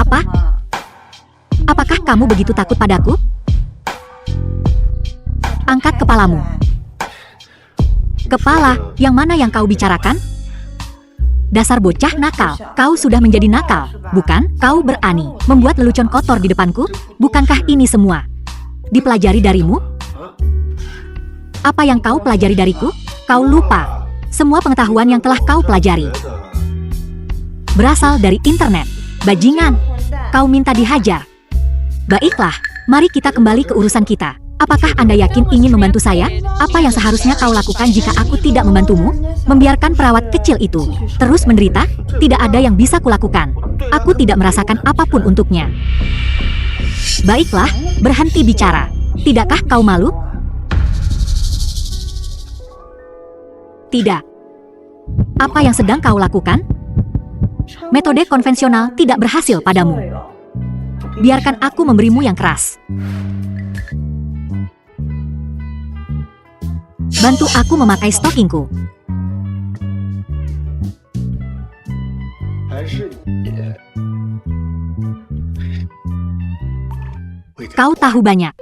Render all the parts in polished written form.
Apa? Apakah kamu begitu takut padaku? Angkat kepalamu. Kepala, yang mana yang kau bicarakan? Dasar bocah nakal, kau sudah menjadi nakal, bukan? Kau berani membuat lelucon kotor di depanku? Bukankah ini semua dipelajari darimu? Apa yang kau pelajari dariku? Kau lupa. Semua pengetahuan yang telah kau pelajari berasal dari internet. Bajingan, kau minta dihajar. Baiklah, mari kita kembali ke urusan kita. Apakah Anda yakin ingin membantu saya? Apa yang seharusnya kau lakukan jika aku tidak membantumu? Membiarkan perawat kecil itu terus menderita? Tidak ada yang bisa kulakukan. Aku tidak merasakan apapun untuknya. Baiklah, berhenti bicara. Tidakkah kau malu? Tidak. Apa yang sedang kau lakukan? Metode konvensional tidak berhasil padamu. Biarkan aku memberimu yang keras. Bantu aku memakai stokingku. Kau tahu banyak.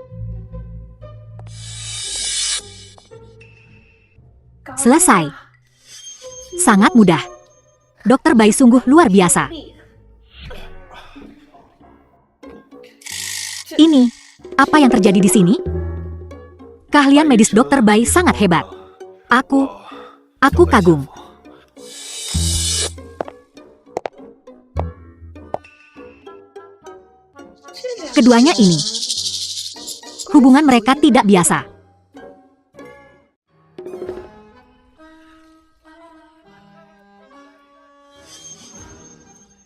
Selesai. Sangat mudah. Dokter Bai sungguh luar biasa. Ini, apa yang terjadi di sini? Keahlian medis Dokter Bai sangat hebat. Aku kagum. Keduanya ini, hubungan mereka tidak biasa.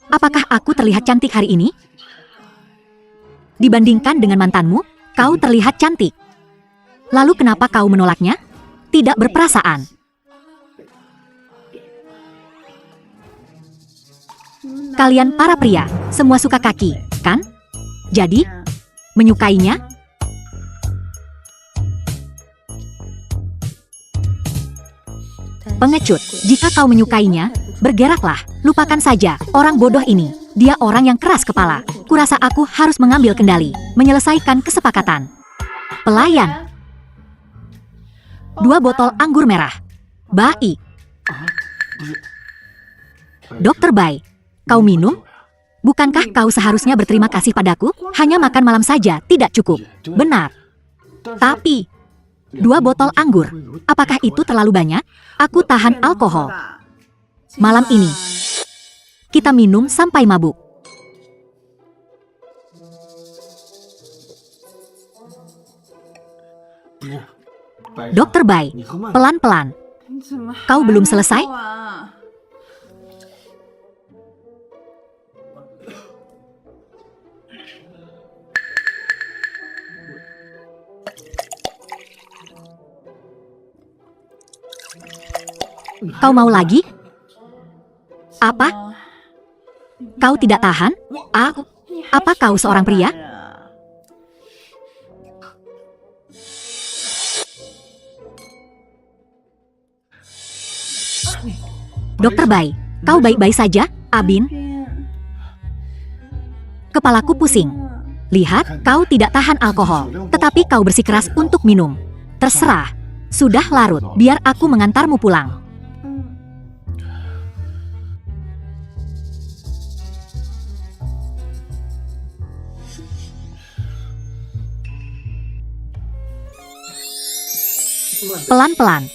Apakah aku terlihat cantik hari ini? Dibandingkan dengan mantanmu, kau terlihat cantik. Lalu kenapa kau menolaknya? Tidak berperasaan. Kalian para pria, semua suka kaki, kan? Jadi, menyukainya? Pengecut, jika kau menyukainya, bergeraklah, lupakan saja orang bodoh ini. Dia orang yang keras kepala. Kurasa aku harus mengambil kendali, menyelesaikan kesepakatan. Pelayan. 2 botol anggur merah. Baik. Dokter Bai, kau minum? Bukankah kau seharusnya berterima kasih padaku? Hanya makan malam saja tidak cukup. Benar. Tapi 2 botol anggur, apakah itu terlalu banyak? Aku tahan alkohol. Malam ini, kita minum sampai mabuk. Dokter Bai, pelan-pelan. Kau belum selesai? Kau mau lagi? Apa? Kau tidak tahan? Apa kau seorang pria? Dokter Bai, kau baik-baik saja, Abin? Kepalaku pusing. Lihat, kau tidak tahan alkohol, tetapi kau bersikeras untuk minum. Terserah. Sudah larut, biar aku mengantarmu pulang. Pelan-pelan.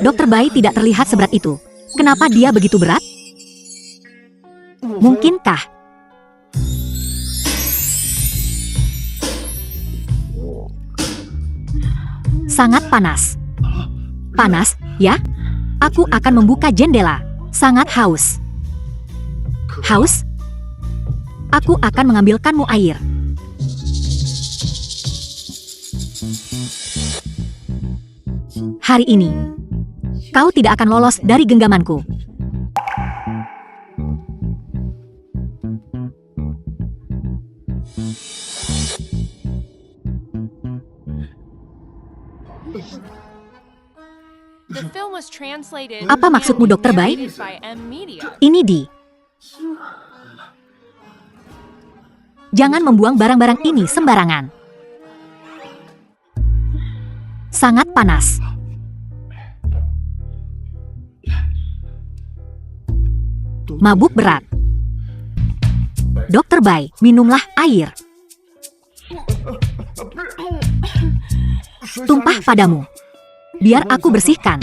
Dokter Bai tidak terlihat seberat itu. Kenapa dia begitu berat? Mungkinkah? Sangat panas. Panas, ya? Aku akan membuka jendela. Sangat haus. Haus? Aku akan mengambilkanmu air. Hari ini, kau tidak akan lolos dari genggamanku. Apa maksudmu, Dokter Bai? Ini di. Jangan membuang barang-barang ini sembarangan. Sangat panas. Mabuk berat. Dokter Bai, minumlah air. Tumpah padamu. Biar aku bersihkan.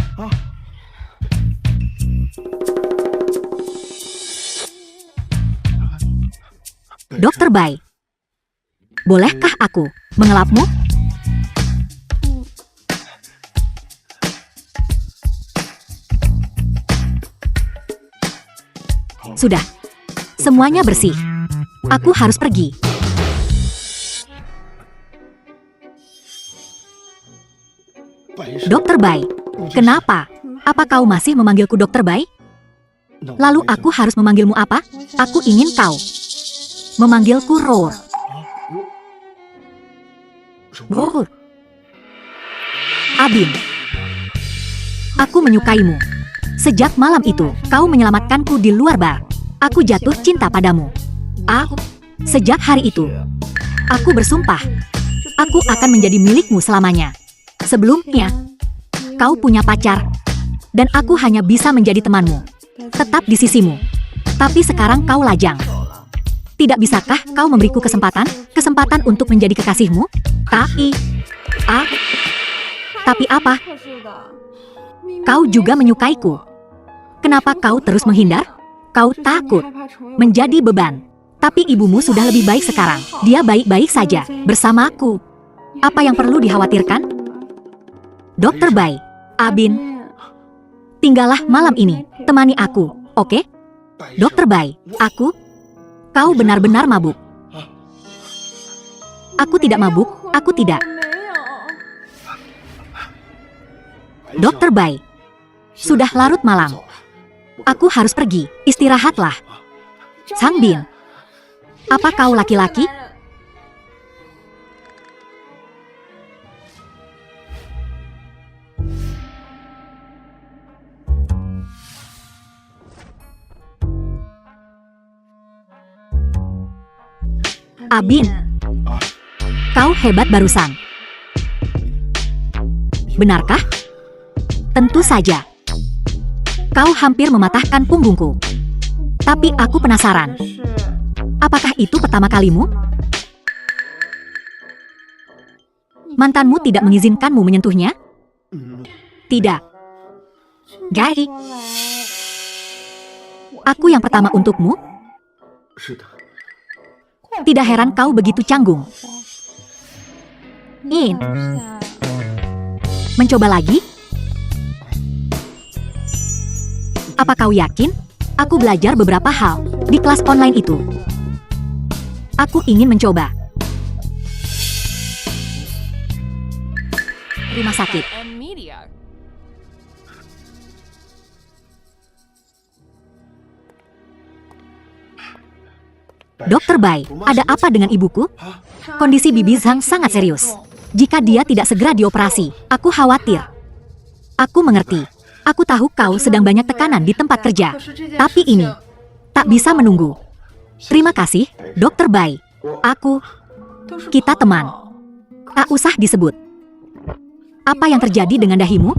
Dokter Bai, bolehkah aku mengelapmu? Sudah. Semuanya bersih. Aku harus pergi. Dokter Bai, kenapa? Apa kau masih memanggilku Dokter Bai? Lalu aku harus memanggilmu apa? Aku ingin kau memanggilku Roar. Roar. Abin. Aku menyukaimu. Sejak malam itu, kau menyelamatkanku di luar bar. Aku jatuh cinta padamu. Sejak hari itu, aku bersumpah, aku akan menjadi milikmu selamanya. Sebelumnya, kau punya pacar, dan aku hanya bisa menjadi temanmu, tetap di sisimu. Tapi sekarang kau lajang. Tidak bisakah kau memberiku kesempatan untuk menjadi kekasihmu? Tapi apa? Kau juga menyukaiku. Kenapa kau terus menghindar? Kau takut menjadi beban. Tapi ibumu sudah lebih baik sekarang. Dia baik-baik saja bersamaku. Apa yang perlu dikhawatirkan? Dokter Bai, Abin, tinggallah malam ini. Temani aku, oke? Dokter Bai, kau benar-benar mabuk. Aku tidak mabuk, aku tidak. Dokter Bai, sudah larut malam. Aku harus pergi, istirahatlah. Sang Bin, apa kau laki-laki? Abin, kau hebat barusan. Benarkah? Tentu saja. Kau hampir mematahkan punggungku. Tapi aku penasaran. Apakah itu pertama kalimu? Mantanmu tidak mengizinkanmu menyentuhnya? Tidak. Jadi, aku yang pertama untukmu? Tidak heran kau begitu canggung. Mencoba lagi? Apa kau yakin? Aku belajar beberapa hal di kelas online itu. Aku ingin mencoba. Rumah sakit. Dokter Bai, ada apa dengan ibuku? Kondisi Bibi Zhang sangat serius. Jika dia tidak segera dioperasi, aku khawatir. Aku mengerti. Aku tahu kau sedang banyak tekanan di tempat kerja. Tapi ini tak bisa menunggu. Terima kasih, Dokter Bai. Kita teman. Tak usah disebut. Apa yang terjadi dengan dahimu?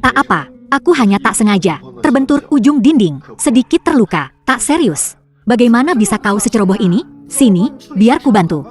Tak apa, aku hanya tak sengaja terbentur ujung dinding, sedikit terluka, tak serius. Bagaimana bisa kau seceroboh ini? Sini, biar ku bantu.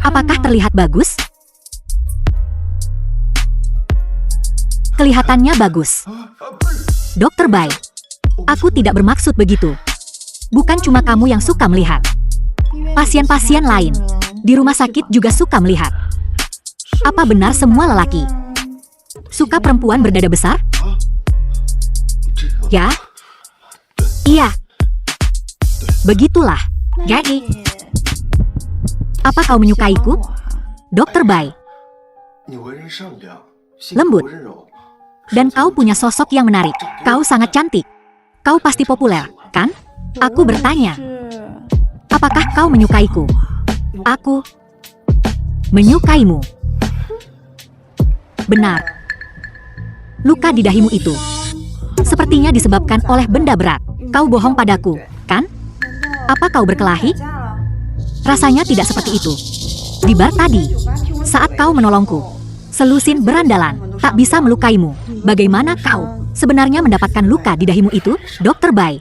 Apakah terlihat bagus? Kelihatannya bagus. Dokter Bai, aku tidak bermaksud begitu. Bukan cuma kamu yang suka melihat. Pasien-pasien lain di rumah sakit juga suka melihat. Apa benar semua lelaki suka perempuan berdada besar? Ya? Iya. Begitulah. Jadi, Apa kau menyukaiku? Dokter Bai, lembut. Dan kau punya sosok yang menarik. Kau sangat cantik. Kau pasti populer, kan? Aku bertanya, apakah kau menyukaiku? Aku menyukaimu. Benar. Luka di dahimu itu sepertinya disebabkan oleh benda berat. Kau bohong padaku, kan? Apa kau berkelahi? Rasanya tidak seperti itu. Di bar tadi, saat kau menolongku, selusin berandalan tak bisa melukaimu. Bagaimana kau sebenarnya mendapatkan luka di dahimu itu, Dokter Bai?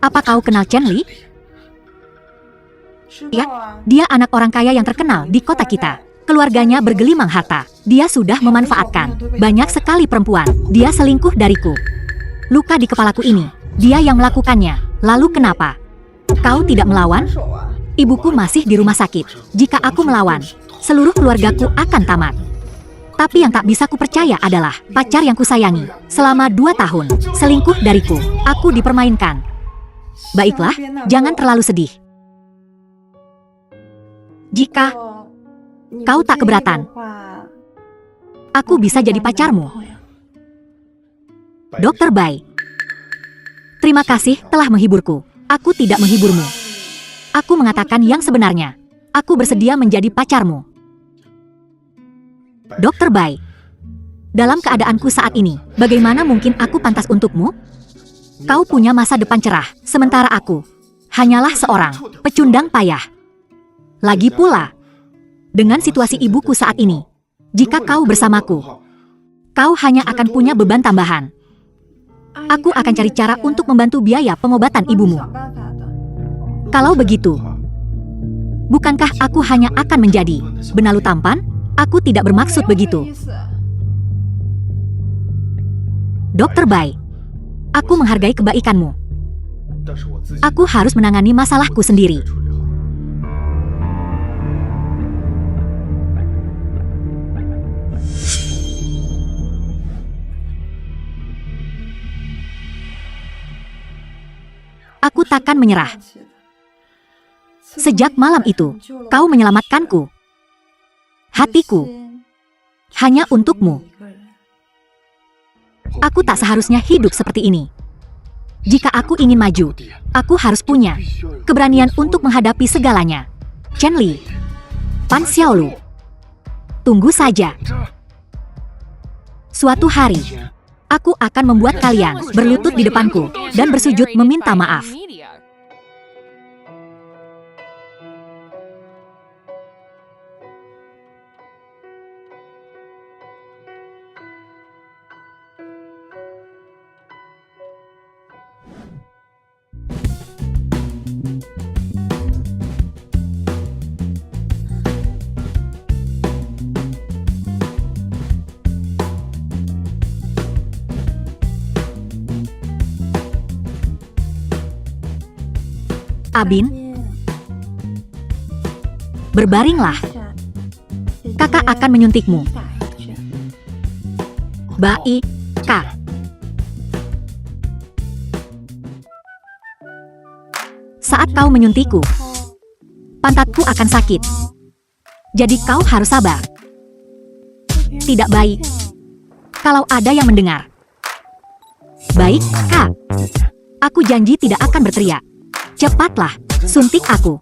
Apa kau kenal Chen Li? Ya, dia anak orang kaya yang terkenal di kota kita. Keluarganya bergelimang harta. Dia sudah memanfaatkan banyak sekali perempuan. Dia selingkuh dariku. Luka di kepalaku ini, dia yang melakukannya. Lalu kenapa kau tidak melawan? Ibuku masih di rumah sakit. Jika aku melawan, seluruh keluargaku akan tamat. Tapi yang tak bisa kupercaya adalah pacar yang kusayangi selama 2 tahun selingkuh dariku. Aku dipermainkan. Baiklah, jangan terlalu sedih. Jika kau tak keberatan, aku bisa jadi pacarmu. Dokter Bai, terima kasih telah menghiburku. Aku tidak menghiburmu. Aku mengatakan yang sebenarnya. Aku bersedia menjadi pacarmu. Dokter Bai, dalam keadaanku saat ini, bagaimana mungkin aku pantas untukmu? Kau punya masa depan cerah, sementara aku hanyalah seorang pecundang payah. Lagi pula, dengan situasi ibuku saat ini, jika kau bersamaku, kau hanya akan punya beban tambahan. Aku akan cari cara untuk membantu biaya pengobatan ibumu. Kalau begitu, bukankah aku hanya akan menjadi benalu tampan? Aku tidak bermaksud begitu. Dokter Bai, aku menghargai kebaikanmu. Aku harus menangani masalahku sendiri. Aku takkan menyerah. Sejak malam itu, kau menyelamatkanku. Hatiku hanya untukmu. Aku tak seharusnya hidup seperti ini. Jika aku ingin maju, aku harus punya keberanian untuk menghadapi segalanya. Chen Li, Pan Xiaolu, tunggu saja. Suatu hari, aku akan membuat kalian berlutut di depanku dan bersujud meminta maaf. Abin, berbaringlah. Kakak akan menyuntikmu. Baik, Kak. Saat kau menyuntikku, pantatku akan sakit. Jadi kau harus sabar. Tidak baik kalau ada yang mendengar. Baik, Kak. Aku janji tidak akan berteriak. Cepatlah, suntik aku.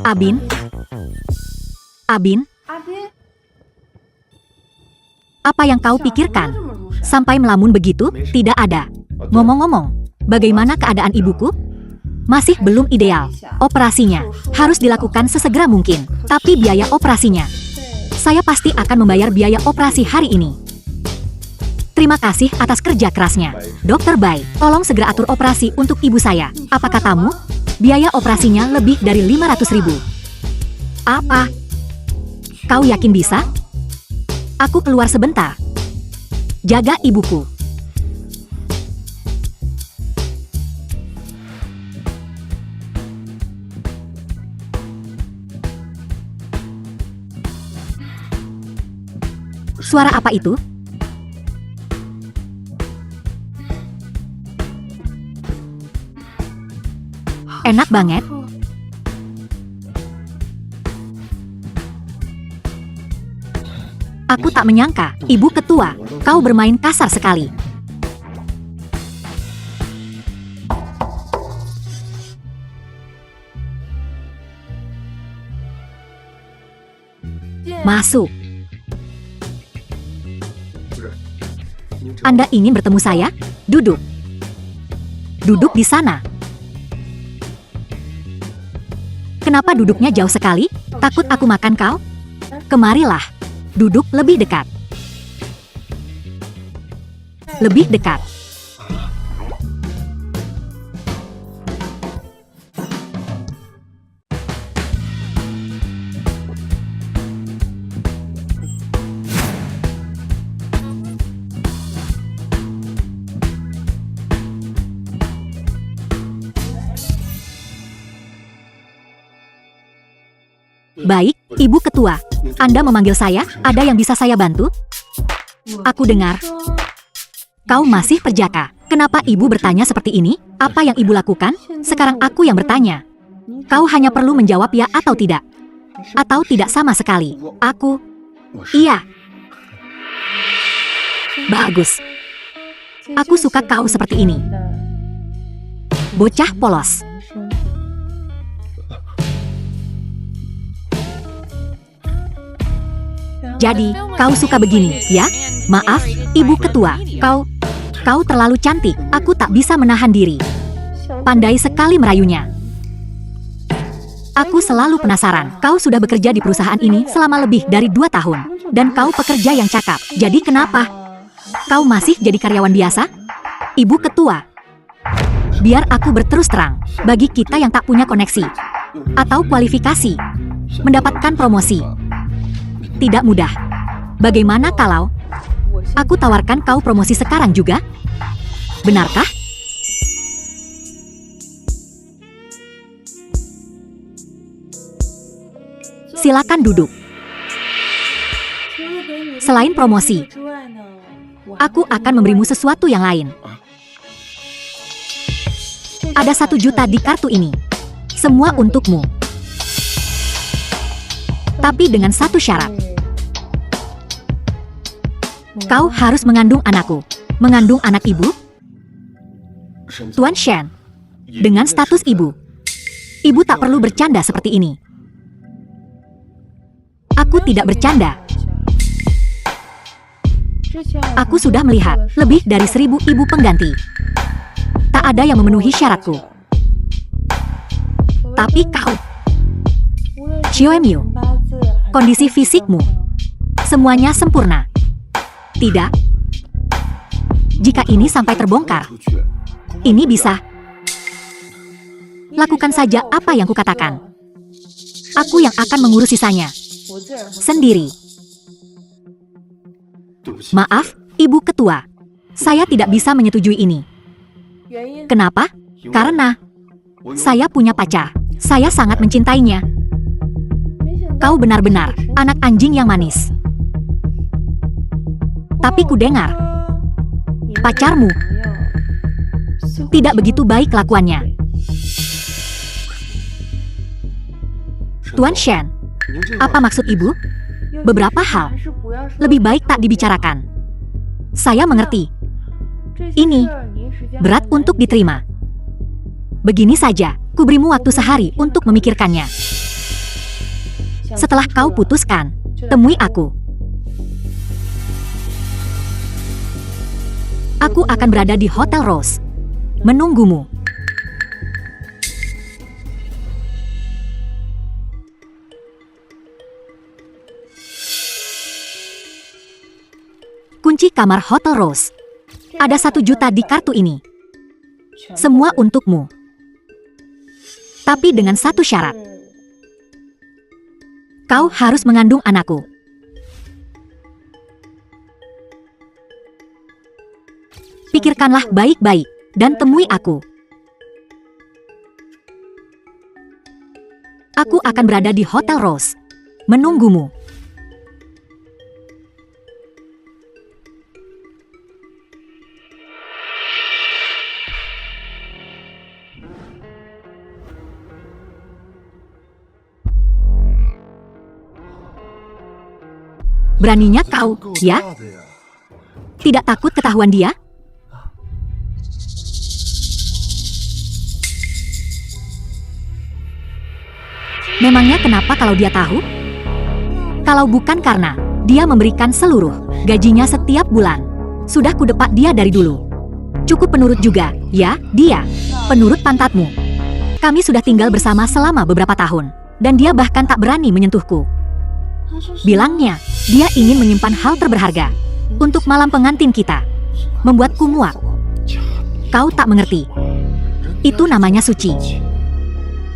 Abin? Abin? Apa yang kau pikirkan? Sampai melamun begitu? Tidak ada. Ngomong-ngomong, bagaimana keadaan ibuku? Masih belum ideal. Operasinya harus dilakukan sesegera mungkin. Tapi biaya operasinya, saya pasti akan membayar biaya operasi hari ini. Terima kasih atas kerja kerasnya. Dokter Bai, tolong segera atur operasi untuk ibu saya. Apa katamu? Biaya operasinya lebih dari 500.000. Apa? Kau yakin bisa? Aku keluar sebentar. Jaga ibuku. Suara apa itu? Enak banget. Aku tak menyangka, Ibu Ketua, kau bermain kasar sekali. Masuk. Anda ingin bertemu saya? Duduk. Duduk di sana. Kenapa duduknya jauh sekali? Takut aku makan kau? Kemarilah. Duduk lebih dekat. Lebih dekat. Baik, Ibu Ketua. Anda memanggil saya, ada yang bisa saya bantu? Aku dengar. Kau masih perjaka. Kenapa Ibu bertanya seperti ini? Apa yang Ibu lakukan? Sekarang aku yang bertanya. Kau hanya perlu menjawab ya atau tidak. Atau tidak sama sekali. Aku. Iya. Bagus. Aku suka kau seperti ini. Bocah polos. Jadi, kau suka begini, ya? Maaf, Ibu Ketua, kau terlalu cantik. Aku tak bisa menahan diri. Pandai sekali merayunya. Aku selalu penasaran. Kau sudah bekerja di perusahaan ini selama lebih dari 2 tahun. Dan kau pekerja yang cakap. Jadi kenapa? Kau masih jadi karyawan biasa? Ibu Ketua, biar aku berterus terang. Bagi kita yang tak punya koneksi atau kualifikasi, mendapatkan promosi tidak mudah. Bagaimana kalau aku tawarkan kau promosi sekarang juga? Benarkah? Silakan duduk. Selain promosi, aku akan memberimu sesuatu yang lain. Ada 1 juta di kartu ini. Semua untukmu. Tapi dengan satu syarat. Kau harus mengandung anakku. Mengandung anak ibu? Tuan Shen, dengan status ibu, ibu tak perlu bercanda seperti ini. Aku tidak bercanda. Aku sudah melihat lebih dari 1000 ibu pengganti. Tak ada yang memenuhi syaratku. Tapi kau, Xiaomiu, kondisi fisikmu, semuanya sempurna. Tidak. Jika ini sampai terbongkar, ini bisa. Lakukan saja apa yang kukatakan. Aku yang akan mengurus sisanya. Sendiri. Maaf, Ibu Ketua. Saya tidak bisa menyetujui ini. Kenapa? Karena saya punya pacar. Saya sangat mencintainya. Kau benar-benar anak anjing yang manis. Tapi ku dengar, pacarmu tidak begitu baik kelakuannya. Tuan Shen, apa maksud ibu? Beberapa hal lebih baik tak dibicarakan. Saya mengerti. Ini berat untuk diterima. Begini saja, ku berimu waktu sehari untuk memikirkannya. Setelah kau putuskan, temui aku. Aku akan berada di Hotel Rose, menunggumu. Kunci kamar Hotel Rose. Ada 1 juta di kartu ini. Semua untukmu. Tapi dengan satu syarat. Kau harus mengandung anakku. Pikirkanlah baik-baik, dan temui aku. Aku akan berada di Hotel Rose, menunggumu. Beraninya kau, ya? Tidak takut ketahuan dia? Memangnya kenapa kalau dia tahu? Kalau bukan karena dia memberikan seluruh gajinya setiap bulan. Sudah kudepak dia dari dulu. Cukup penurut juga, ya, dia. Penurut pantatmu. Kami sudah tinggal bersama selama beberapa tahun. Dan dia bahkan tak berani menyentuhku. Bilangnya, dia ingin menyimpan hal terberharga. Untuk malam pengantin kita. Membuatku muak. Kau tak mengerti. Itu namanya suci.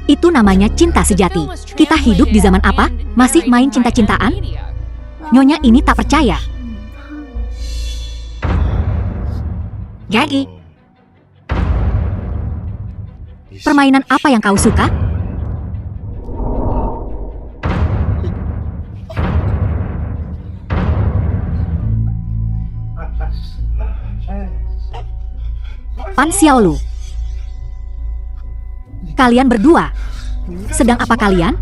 Itu namanya cinta sejati. Kita hidup di zaman apa? Masih main cinta-cintaan? Nyonya ini tak percaya. Gagi. Permainan apa yang kau suka? Pan Xiaolu. Kalian berdua. Sedang apa kalian?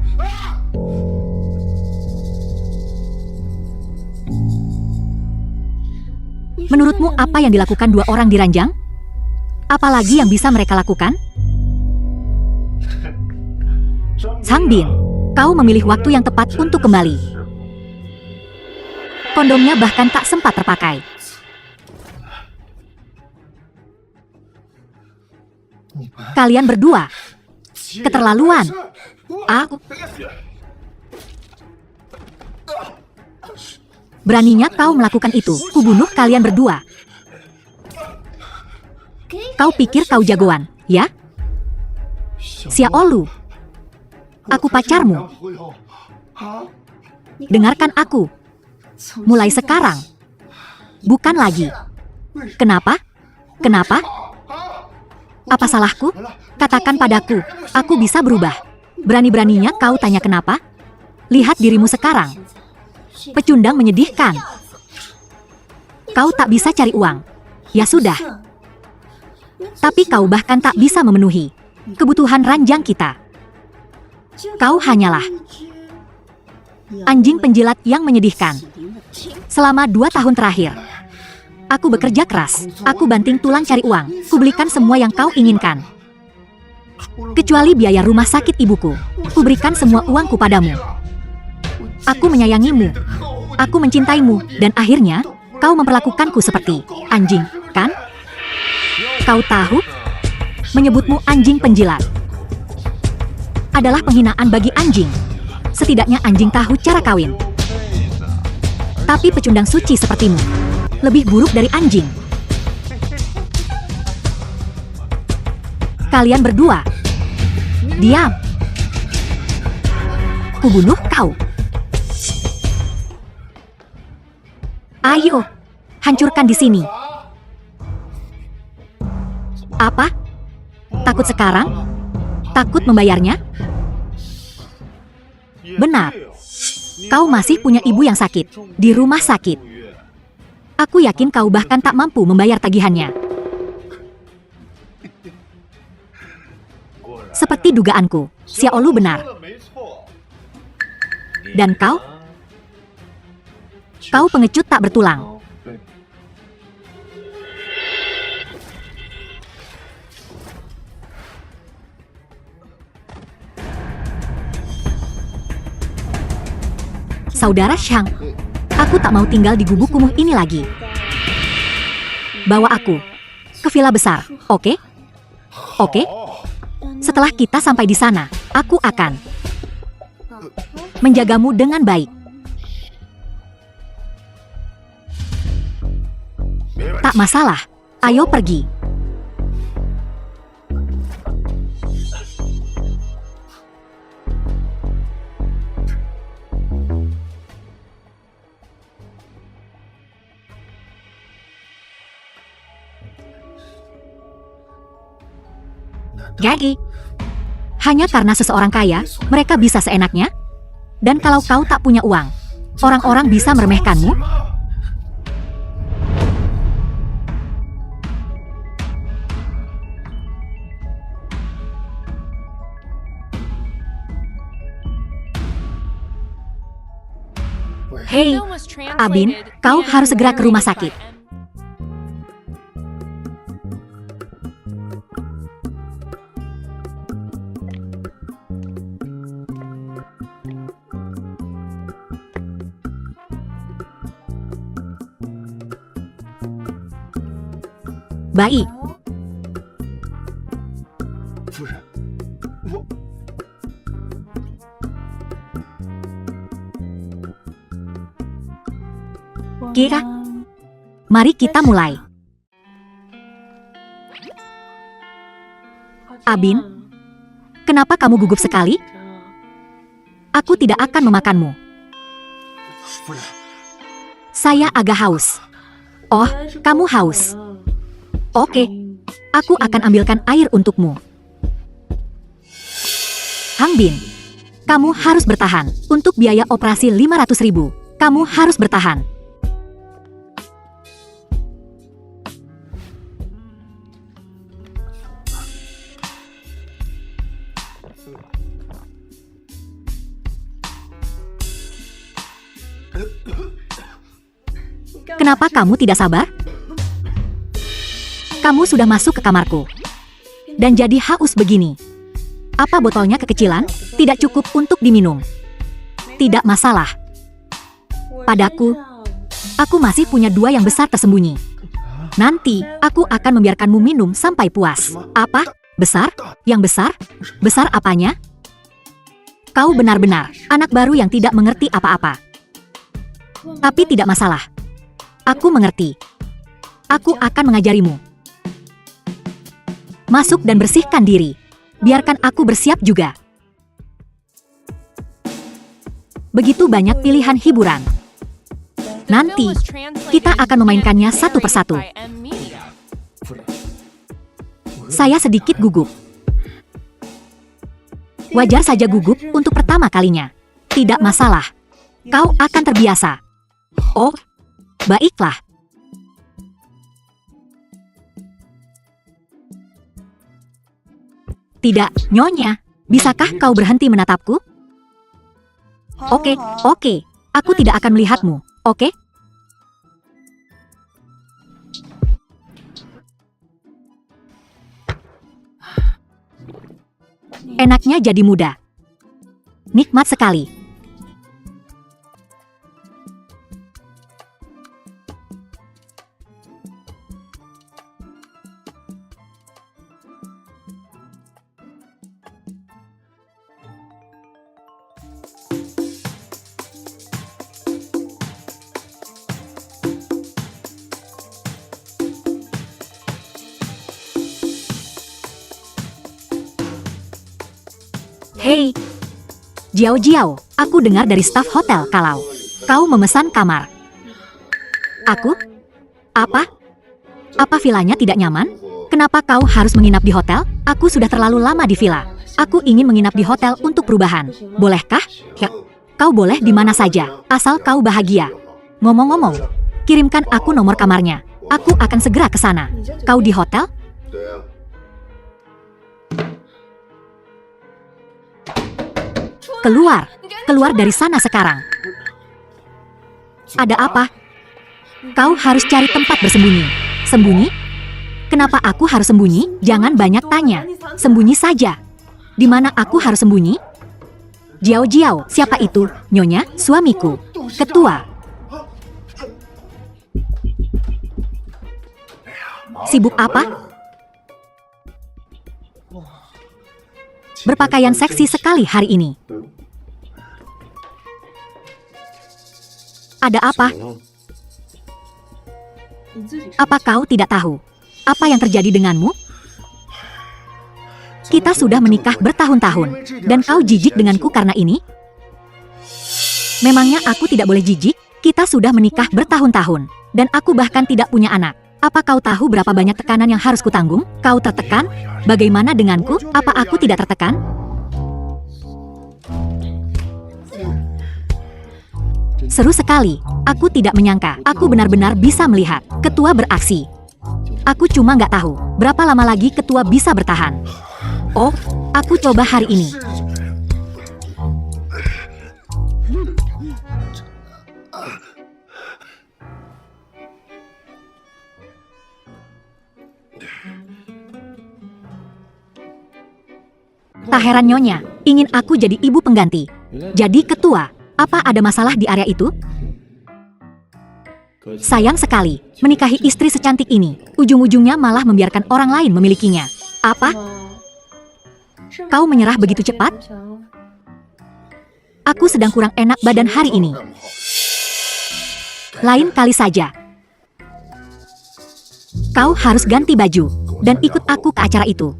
Menurutmu apa yang dilakukan dua orang di ranjang? Apalagi yang bisa mereka lakukan? Sang Bin, kau memilih waktu yang tepat untuk kembali. Kondomnya bahkan tak sempat terpakai. Kalian berdua. Keterlaluan. Aku. Beraninya kau melakukan itu. Kubunuh kalian berdua. Kau pikir kau jagoan, ya? Xiaolu. Aku pacarmu. Dengarkan aku. Mulai sekarang. Bukan lagi. Kenapa? Kenapa? Apa salahku? Katakan padaku, aku bisa berubah. Berani-beraninya kau tanya kenapa? Lihat dirimu sekarang. Pecundang menyedihkan. Kau tak bisa cari uang. Ya sudah. Tapi kau bahkan tak bisa memenuhi kebutuhan ranjang kita. Kau hanyalah anjing penjilat yang menyedihkan. Selama 2 tahun terakhir, aku bekerja keras. Aku banting tulang cari uang. Kubelikan semua yang kau inginkan. Kecuali biaya rumah sakit ibuku. Kuberikan semua uangku padamu. Aku menyayangimu. Aku mencintaimu. Dan akhirnya, kau memperlakukanku seperti anjing, kan? Kau tahu? Menyebutmu anjing penjilat adalah penghinaan bagi anjing. Setidaknya anjing tahu cara kawin. Tapi pecundang suci sepertimu lebih buruk dari anjing. Kalian berdua, diam. Kubunuh kau. Ayo, hancurkan di sini. Apa? Takut sekarang? Takut membayarnya? Benar. Kau masih punya ibu yang sakit di rumah sakit. Aku yakin kau bahkan tak mampu membayar tagihannya. Seperti dugaanku, Xiaolu benar. Dan kau? Kau pengecut tak bertulang. Saudara Shang, aku tak mau tinggal di gubuk kumuh ini lagi. Bawa aku ke villa besar, oke? Oke? Setelah kita sampai di sana, aku akan menjagamu dengan baik. Tak masalah, ayo pergi. Gagi. Hanya karena seseorang kaya, mereka bisa seenaknya? Dan kalau kau tak punya uang, orang-orang bisa meremehkanmu? Hei, Abin, kau harus segera ke rumah sakit. Baik. 夫人，我 Kira, mari kita mulai. Abin, kenapa kamu gugup sekali? Aku tidak akan memakanmu. 夫人， Saya agak haus. Oh, kamu haus. Oke, aku akan ambilkan air untukmu. Hang Bin, kamu harus bertahan. Untuk biaya operasi 500.000, kamu harus bertahan. Kenapa kamu tidak sabar? Kamu sudah masuk ke kamarku dan jadi haus begini. Apa botolnya kekecilan? Tidak cukup untuk diminum. Tidak masalah. Padaku, aku masih punya 2 yang besar tersembunyi. Nanti, aku akan membiarkanmu minum sampai puas. Apa? Besar? Yang besar? Besar apanya? Kau benar-benar anak baru yang tidak mengerti apa-apa. Tapi tidak masalah. Aku mengerti. Aku akan mengajarimu. Masuk dan bersihkan diri. Biarkan aku bersiap juga. Begitu banyak pilihan hiburan. Nanti, kita akan memainkannya satu persatu. 夫人， Saya sedikit gugup. Wajar saja gugup untuk pertama kalinya. Tidak masalah. Kau akan terbiasa. Oh, baiklah. Tidak, Nyonya. Bisakah kau berhenti menatapku? Oke, oke. Aku tidak akan melihatmu, oke? Enaknya jadi muda. Nikmat sekali. Hei, Jiao Jiao, aku dengar dari staf hotel kalau kau memesan kamar. Aku? Apa? Apa vilanya tidak nyaman? Kenapa kau harus menginap di hotel? Aku sudah terlalu lama di villa. Aku ingin menginap di hotel untuk perubahan. Bolehkah? Ya, kau boleh di mana saja, asal kau bahagia. Ngomong-ngomong, kirimkan aku nomor kamarnya. Aku akan segera ke sana. Kau di hotel? 对呀、 Keluar, keluar dari sana sekarang. Ada apa? Kau harus cari tempat bersembunyi. Sembunyi? Kenapa aku harus sembunyi? Jangan banyak tanya. Sembunyi saja. Di mana aku harus sembunyi? Jiao Jiao, siapa itu? Nyonya, suamiku. Ketua. Sibuk apa? Berpakaian seksi sekali hari ini. Ada apa? Apa kau tidak tahu apa yang terjadi denganmu? Kita sudah menikah bertahun-tahun, dan kau jijik denganku karena ini? Memangnya aku tidak boleh jijik? Kita sudah menikah bertahun-tahun, dan aku bahkan tidak punya anak. Apa kau tahu berapa banyak tekanan yang harus kutanggung? Kau tertekan? Bagaimana denganku? Apa aku tidak tertekan? Seru sekali. Aku tidak menyangka. Aku benar-benar bisa melihat ketua beraksi. Aku cuma nggak tahu berapa lama lagi ketua bisa bertahan. Oh, aku coba hari ini. Tak heran Nyonya, ingin aku jadi ibu pengganti. Jadi ketua, apa ada masalah di area itu? Sayang sekali, menikahi istri secantik ini, ujung-ujungnya malah membiarkan orang lain memilikinya. Apa? Kau menyerah begitu cepat? Aku sedang kurang enak badan hari ini. Lain kali saja. Kau harus ganti baju dan ikut aku ke acara itu.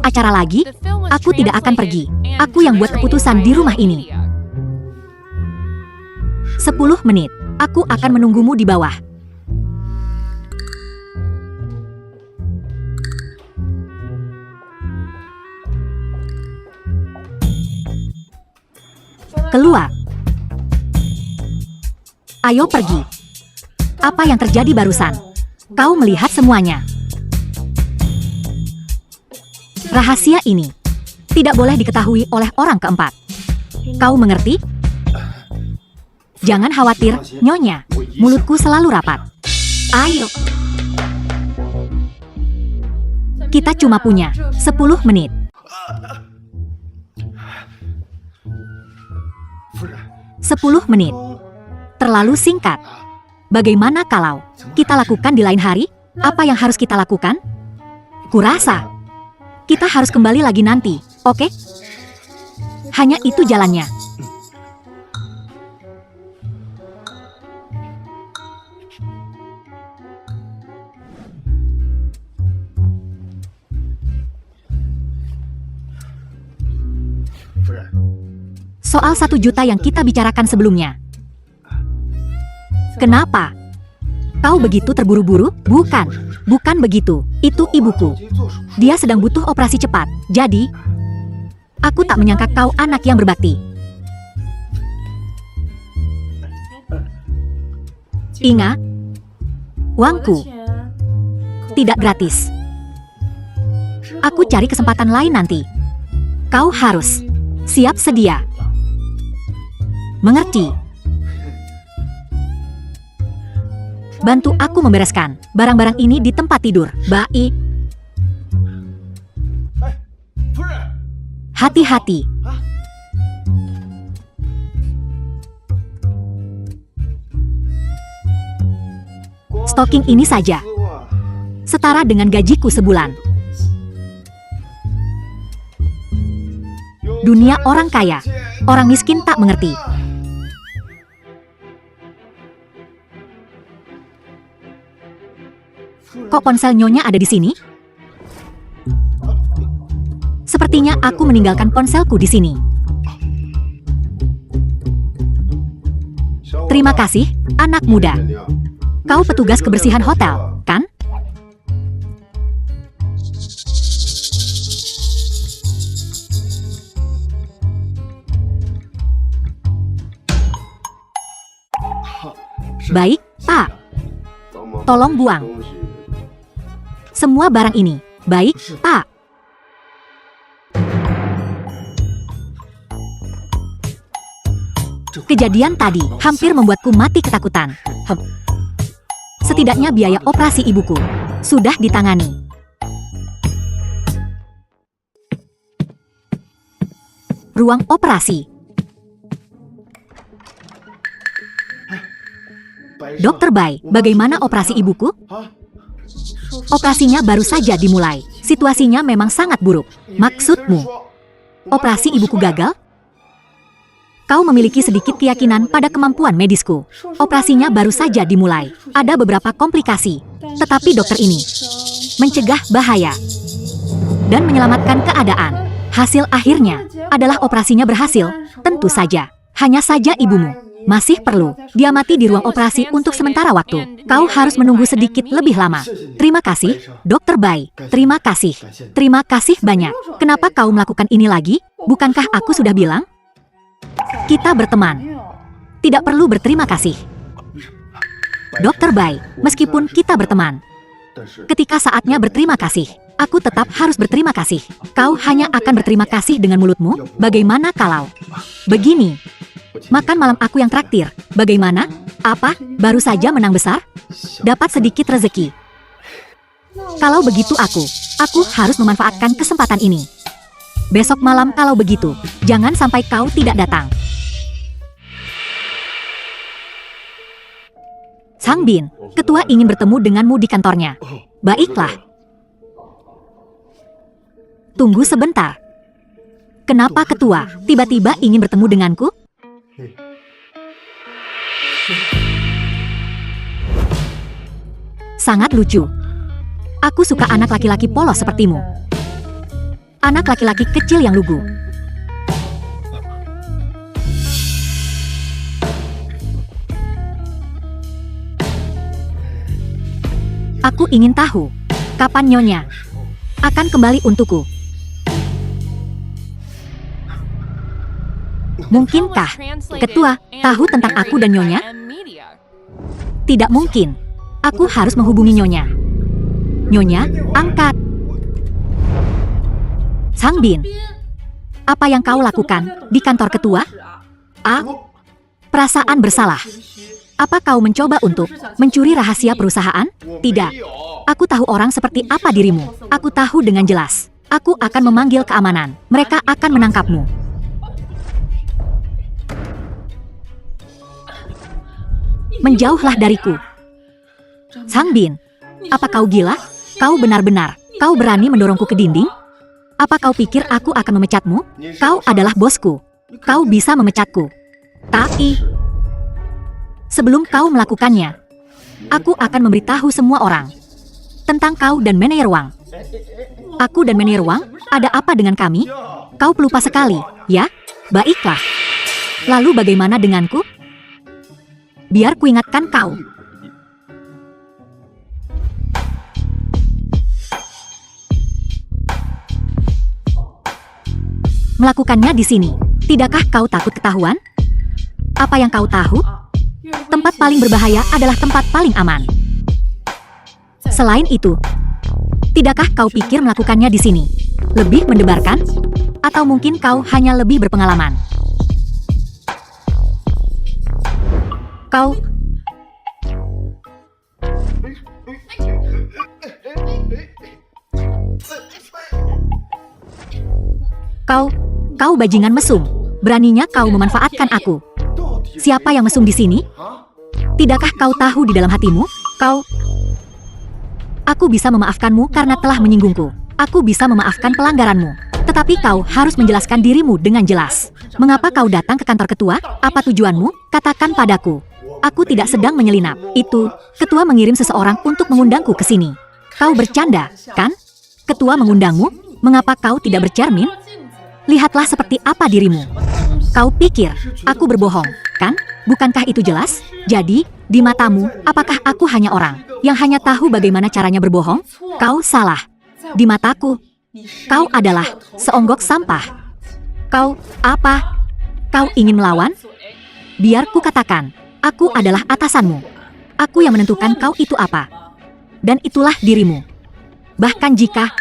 Acara lagi? Aku tidak akan pergi. Aku yang buat keputusan di rumah ini. 10 menit. Aku akan menunggumu di bawah. Keluar. Ayo pergi. Apa yang terjadi barusan? Kau melihat semuanya. Rahasia ini tidak boleh diketahui oleh orang keempat. Kau mengerti? Jangan khawatir, Nyonya. Mulutku selalu rapat. Ayo. Kita cuma punya 10 menit. 10 menit. Terlalu singkat. Bagaimana kalau kita lakukan di lain hari? Apa yang harus kita lakukan? Kurasa kita harus kembali lagi nanti, oke? Hanya itu jalannya. Soal 1 juta yang kita bicarakan sebelumnya. Kenapa? Kau begitu terburu-buru? Bukan begitu. Itu ibuku. Dia sedang butuh operasi cepat. Jadi, aku tak menyangka kau anak yang berbakti. Ingat, uangku tidak gratis. Aku cari kesempatan lain nanti. Kau harus siap sedia. Mengerti? Bantu aku membereskan barang-barang ini di tempat tidur. Baik. Hati-hati. Stocking ini saja setara dengan gajiku sebulan. Dunia orang kaya, orang miskin tak mengerti. Kok ponsel Nyonya ada di sini? Sepertinya aku meninggalkan ponselku di sini. Terima kasih, anak muda. Kau petugas kebersihan hotel, kan? Baik, Pak. Tolong buang semua barang ini. Baik, Pak. Kejadian tadi hampir membuatku mati ketakutan. Setidaknya biaya operasi ibuku sudah ditangani. Ruang operasi. Dokter Bai, bagaimana operasi ibuku? Operasinya baru saja dimulai. Situasinya memang sangat buruk. Maksudmu, operasi ibuku gagal? Kau memiliki sedikit keyakinan pada kemampuan medisku. Operasinya baru saja dimulai. Ada beberapa komplikasi. Tetapi dokter ini mencegah bahaya dan menyelamatkan keadaan. Hasil akhirnya adalah operasinya berhasil. Tentu saja. Hanya saja ibumu masih perlu dia mati di ruang operasi untuk sementara waktu. Kau harus menunggu sedikit lebih lama. Terima kasih, Dokter Bai. Terima kasih. Terima kasih banyak. Kenapa kau melakukan ini lagi? Bukankah aku sudah bilang? Kita berteman. Tidak perlu berterima kasih. Dokter Bai, meskipun kita berteman, ketika saatnya berterima kasih, aku tetap harus berterima kasih. Kau hanya akan berterima kasih dengan mulutmu? Bagaimana kalau begini? Makan malam aku yang traktir. Bagaimana? Apa? Baru saja menang besar? Dapat sedikit rezeki. Kalau begitu aku harus memanfaatkan kesempatan ini. Besok malam kalau begitu, jangan sampai kau tidak datang. Changbin, ketua ingin bertemu denganmu di kantornya. Baiklah. Tunggu sebentar. Kenapa ketua tiba-tiba ingin bertemu denganku? Sangat lucu. Aku suka anak laki-laki polos sepertimu. Anak laki-laki kecil yang lugu. Aku ingin tahu, kapan Nyonya akan kembali untukku? Mungkinkah ketua tahu tentang aku dan Nyonya? Tidak mungkin. Aku harus menghubungi Nyonya. Nyonya, angkat. Changbin, apa yang kau lakukan di kantor ketua? Perasaan bersalah. Apa kau mencoba untuk mencuri rahasia perusahaan? Tidak. Aku tahu orang seperti apa dirimu. Aku tahu dengan jelas. Aku akan memanggil keamanan. Mereka akan menangkapmu. Menjauhlah dariku. Changbin, apa kau gila? Kau benar-benar, kau berani mendorongku ke dinding? Apa kau pikir aku akan memecatmu? Kau adalah bosku. Kau bisa memecatku. Tapi, sebelum kau melakukannya, aku akan memberitahu semua orang tentang kau dan manajer Wang. Aku dan manajer Wang, ada apa dengan kami? Kau pelupa sekali, ya? Baiklah. Lalu bagaimana denganku? Biar kuingatkan kau. Melakukannya di sini. Tidakkah kau takut ketahuan? Apa yang kau tahu? Tempat paling berbahaya adalah tempat paling aman. Selain itu, tidakkah kau pikir melakukannya di sini lebih mendebarkan? Atau mungkin kau hanya lebih berpengalaman? Kau bajingan mesum. Beraninya kau memanfaatkan aku. Siapa yang mesum di sini? Tidakkah kau tahu di dalam hatimu? Aku bisa memaafkanmu karena telah menyinggungku. Aku bisa memaafkan pelanggaranmu. Tetapi kau harus menjelaskan dirimu dengan jelas. Mengapa kau datang ke kantor ketua? Apa tujuanmu? Katakan padaku. Aku tidak sedang menyelinap. Itu, ketua mengirim seseorang untuk mengundangku ke sini. Kau bercanda, kan? Ketua mengundangmu? Mengapa kau tidak bercermin? Lihatlah seperti apa dirimu. Kau pikir aku berbohong, kan? Bukankah itu jelas? Jadi, di matamu, apakah aku hanya orang yang hanya tahu bagaimana caranya berbohong? Kau salah. Di mataku, kau adalah seonggok sampah. Kau, apa? Kau ingin melawan? Biar ku katakan, aku adalah atasanmu. Aku yang menentukan kau itu apa. Dan itulah dirimu. Bahkan jika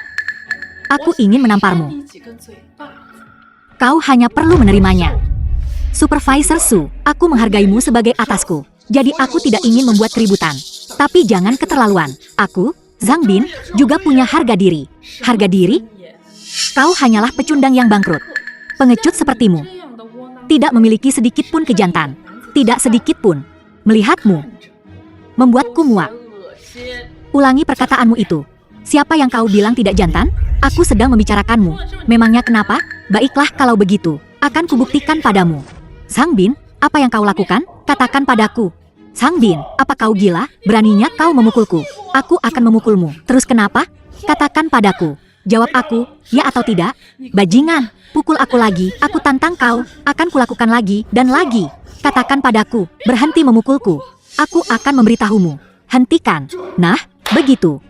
aku ingin menamparmu, kau hanya perlu menerimanya. Supervisor Su, aku menghargaimu sebagai atasku. Jadi aku tidak ingin membuat keributan. Tapi jangan keterlaluan. Aku, Changbin, juga punya harga diri. Harga diri? Kau hanyalah pecundang yang bangkrut. Pengecut sepertimu. Tidak memiliki sedikit pun kejantan. Tidak sedikit pun. Melihatmu membuatku muak. Ulangi perkataanmu itu. Siapa yang kau bilang tidak jantan? Aku sedang membicarakanmu. Memangnya kenapa? Baiklah kalau begitu. Akan kubuktikan padamu. Changbin, apa yang kau lakukan? Katakan padaku. Changbin, apa kau gila? Beraninya kau memukulku. Aku akan memukulmu. Terus kenapa? Katakan padaku. Jawab aku, ya atau tidak? Bajingan, pukul aku lagi. Aku tantang kau. Akan kulakukan lagi dan lagi. Katakan padaku, berhenti memukulku. Aku akan memberitahumu. Hentikan. Nah, begitu.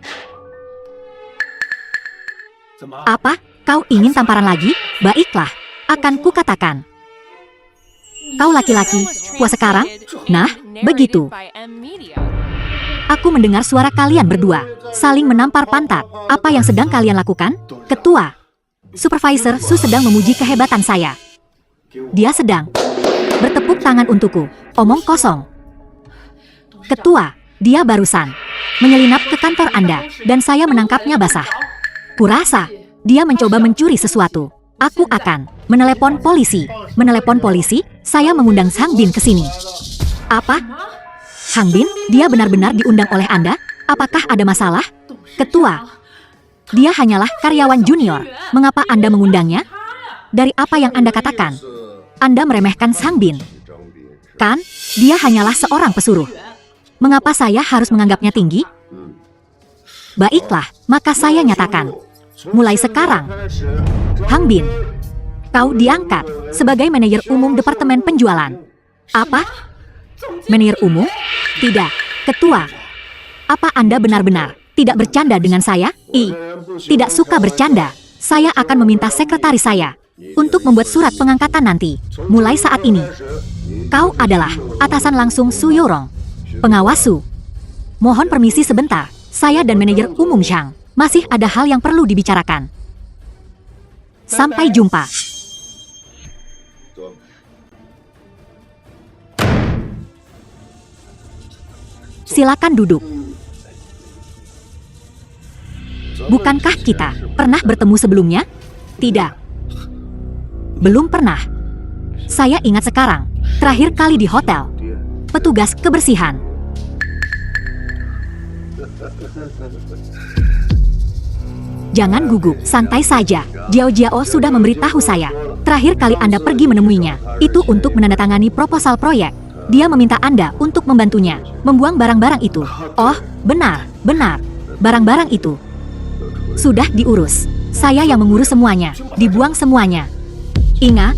Apa? Kau ingin tamparan lagi? Baiklah, akan kukatakan. Kau laki-laki, puas sekarang? Nah, begitu. Aku mendengar suara kalian berdua saling menampar pantat. Apa yang sedang kalian lakukan? Ketua, Supervisor Su sedang memuji kehebatan saya. Dia sedang bertepuk tangan untukku. Omong kosong. Ketua, dia barusan menyelinap ke kantor Anda dan saya menangkapnya basah. Kurasa dia mencoba mencuri sesuatu. Aku akan menelepon polisi. Menelepon polisi? Saya mengundang Hang Bin ke sini. Apa? Hang Bin? Dia benar-benar diundang oleh Anda? Apakah ada masalah? Ketua, dia hanyalah karyawan junior. Mengapa Anda mengundangnya? Dari apa yang Anda katakan? Anda meremehkan Hang Bin. Kan? Dia hanyalah seorang pesuruh. Mengapa saya harus menganggapnya tinggi? Baiklah, maka saya nyatakan. Mulai sekarang, Hang Bin, kau diangkat sebagai manajer umum Departemen Penjualan. Apa? Manajer umum? Tidak, Ketua. Apa Anda benar-benar tidak bercanda dengan saya? Tidak suka bercanda. Saya akan meminta sekretaris saya untuk membuat surat pengangkatan nanti. Mulai saat ini, kau adalah atasan langsung Su Yorong. Pengawas Su. Mohon permisi sebentar. Saya dan manajer umum Zhang masih ada hal yang perlu dibicarakan. Sampai jumpa. Silakan duduk. Bukankah kita pernah bertemu sebelumnya? Tidak. Belum pernah. Saya ingat sekarang. Terakhir kali di hotel. Petugas kebersihan. Jangan gugup, santai saja. Jiao Jiao sudah memberitahu saya. Terakhir kali Anda pergi menemuinya, itu untuk menandatangani proposal proyek. Dia meminta Anda untuk membantunya, membuang barang-barang itu. Oh, benar. Barang-barang itu sudah diurus. Saya yang mengurus semuanya, dibuang semuanya. Ingat,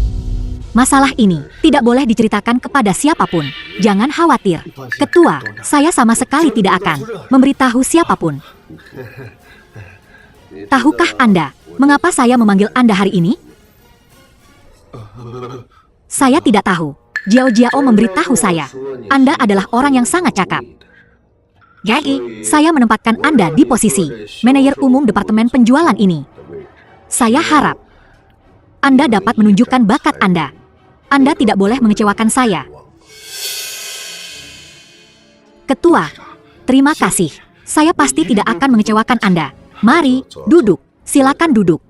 masalah ini tidak boleh diceritakan kepada siapapun. Jangan khawatir. Ketua, saya sama sekali tidak akan memberitahu siapapun. Tahukah Anda, mengapa saya memanggil Anda hari ini? Saya tidak tahu. Jiao Jiao memberitahu saya. Anda adalah orang yang sangat cakap. Jadi, saya menempatkan Anda di posisi manajer umum Departemen Penjualan ini. Saya harap Anda dapat menunjukkan bakat Anda. Anda tidak boleh mengecewakan saya. Ketua, terima kasih. Saya pasti tidak akan mengecewakan Anda. Mari, duduk. Silakan duduk.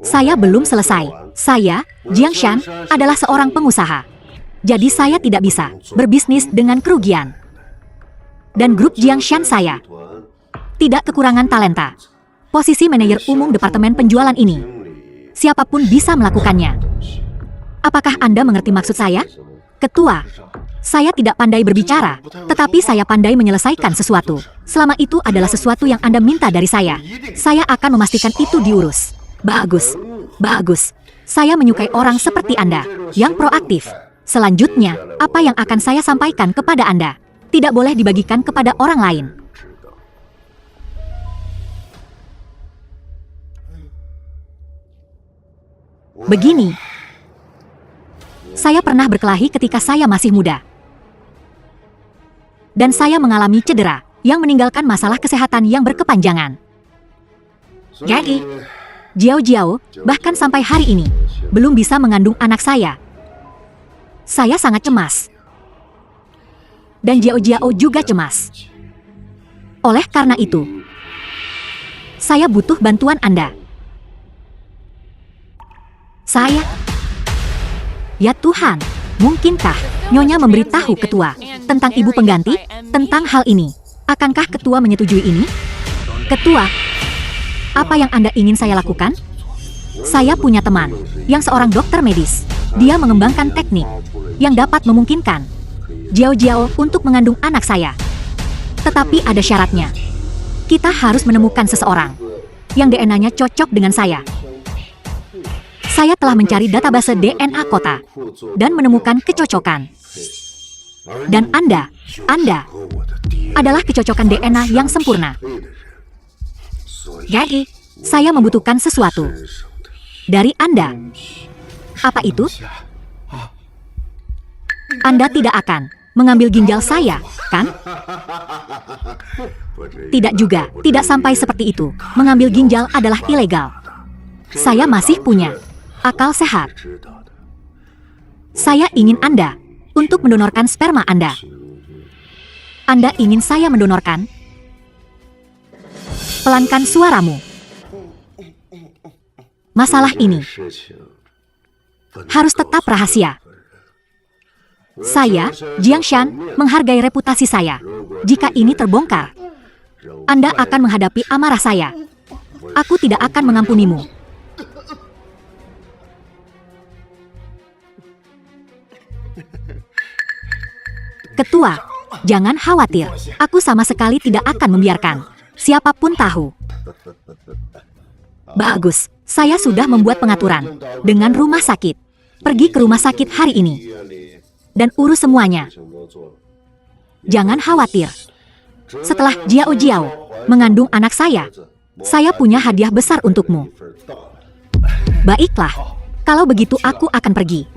Saya belum selesai. Saya, Jiang Shan, adalah seorang pengusaha. Jadi saya tidak bisa berbisnis dengan kerugian. Dan grup Jiang Shan saya tidak kekurangan talenta. Posisi manajer umum Departemen Penjualan ini, siapapun bisa melakukannya. Apakah Anda mengerti maksud saya? Ketua, saya tidak pandai berbicara, tetapi saya pandai menyelesaikan sesuatu. Selama itu adalah sesuatu yang Anda minta dari saya. Saya akan memastikan itu diurus. Bagus. Saya menyukai orang seperti Anda, yang proaktif. Selanjutnya, apa yang akan saya sampaikan kepada Anda tidak boleh dibagikan kepada orang lain. Begini, saya pernah berkelahi ketika saya masih muda. Dan saya mengalami cedera yang meninggalkan masalah kesehatan yang berkepanjangan. Jadi, Jiao Jiao, bahkan sampai hari ini, belum bisa mengandung anak saya. Saya sangat cemas. Dan Jiao Jiao juga cemas. Oleh karena itu, saya butuh bantuan Anda. Ya Tuhan, mungkinkah Nyonya memberitahu Ketua tentang ibu pengganti, tentang hal ini? Akankah Ketua menyetujui ini? Ketua, apa yang Anda ingin saya lakukan? Saya punya teman yang seorang dokter medis. Dia mengembangkan teknik yang dapat memungkinkan Jiao Jiao untuk mengandung anak saya. Tetapi ada syaratnya. Kita harus menemukan seseorang yang DNA-nya cocok dengan saya. Saya telah mencari database DNA kota dan menemukan kecocokan. Dan Anda adalah kecocokan DNA yang sempurna. Jadi, saya membutuhkan sesuatu dari Anda. Apa itu? Anda tidak akan mengambil ginjal saya, kan? Tidak juga, tidak sampai seperti itu. Mengambil ginjal adalah ilegal. Saya masih punya akal sehat. Saya ingin Anda untuk mendonorkan sperma Anda. Anda ingin saya mendonorkan? Pelankan suaramu. Masalah ini harus tetap rahasia. Saya, Jiang Shan, menghargai reputasi saya. Jika ini terbongkar, Anda akan menghadapi amarah saya. Aku tidak akan mengampunimu. Ketua, jangan khawatir. Aku sama sekali tidak akan membiarkan siapapun tahu. Bagus, saya sudah membuat pengaturan dengan rumah sakit. Pergi ke rumah sakit hari ini dan urus semuanya. Jangan khawatir. Setelah Jiao Jiao mengandung anak saya punya hadiah besar untukmu. Baiklah, kalau begitu aku akan pergi.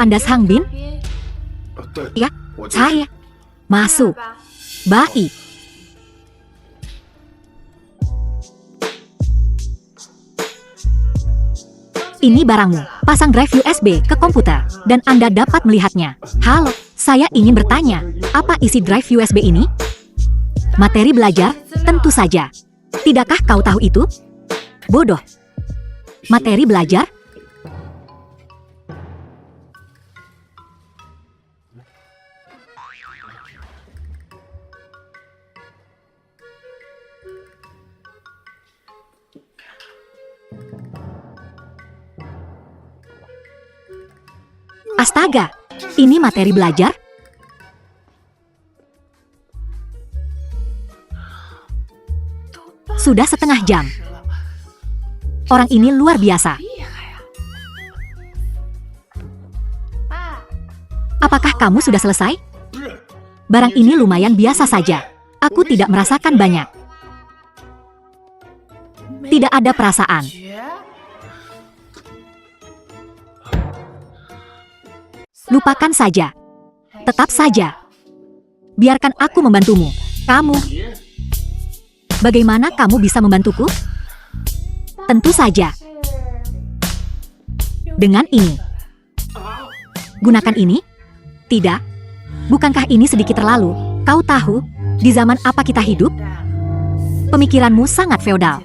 Anda Sang Bin? Ya, saya. Masuk. Baik. Ini barangmu. Pasang drive USB ke komputer, dan Anda dapat melihatnya. Halo, saya ingin bertanya, apa isi drive USB ini? Materi belajar? Tentu saja. Tidakkah kau tahu itu? Bodoh. Materi belajar? Astaga, ini materi belajar? Sudah setengah jam. Orang ini luar biasa. Apakah kamu sudah selesai? Barang ini lumayan biasa saja. Aku tidak merasakan banyak. Tidak ada perasaan. Lupakan saja. Tetap saja. Biarkan aku membantumu. Kamu. Bagaimana kamu bisa membantuku? Tentu saja. Dengan ini. Gunakan ini? Tidak. Bukankah ini sedikit terlalu? Kau tahu, di zaman apa kita hidup? Pemikiranmu sangat feodal.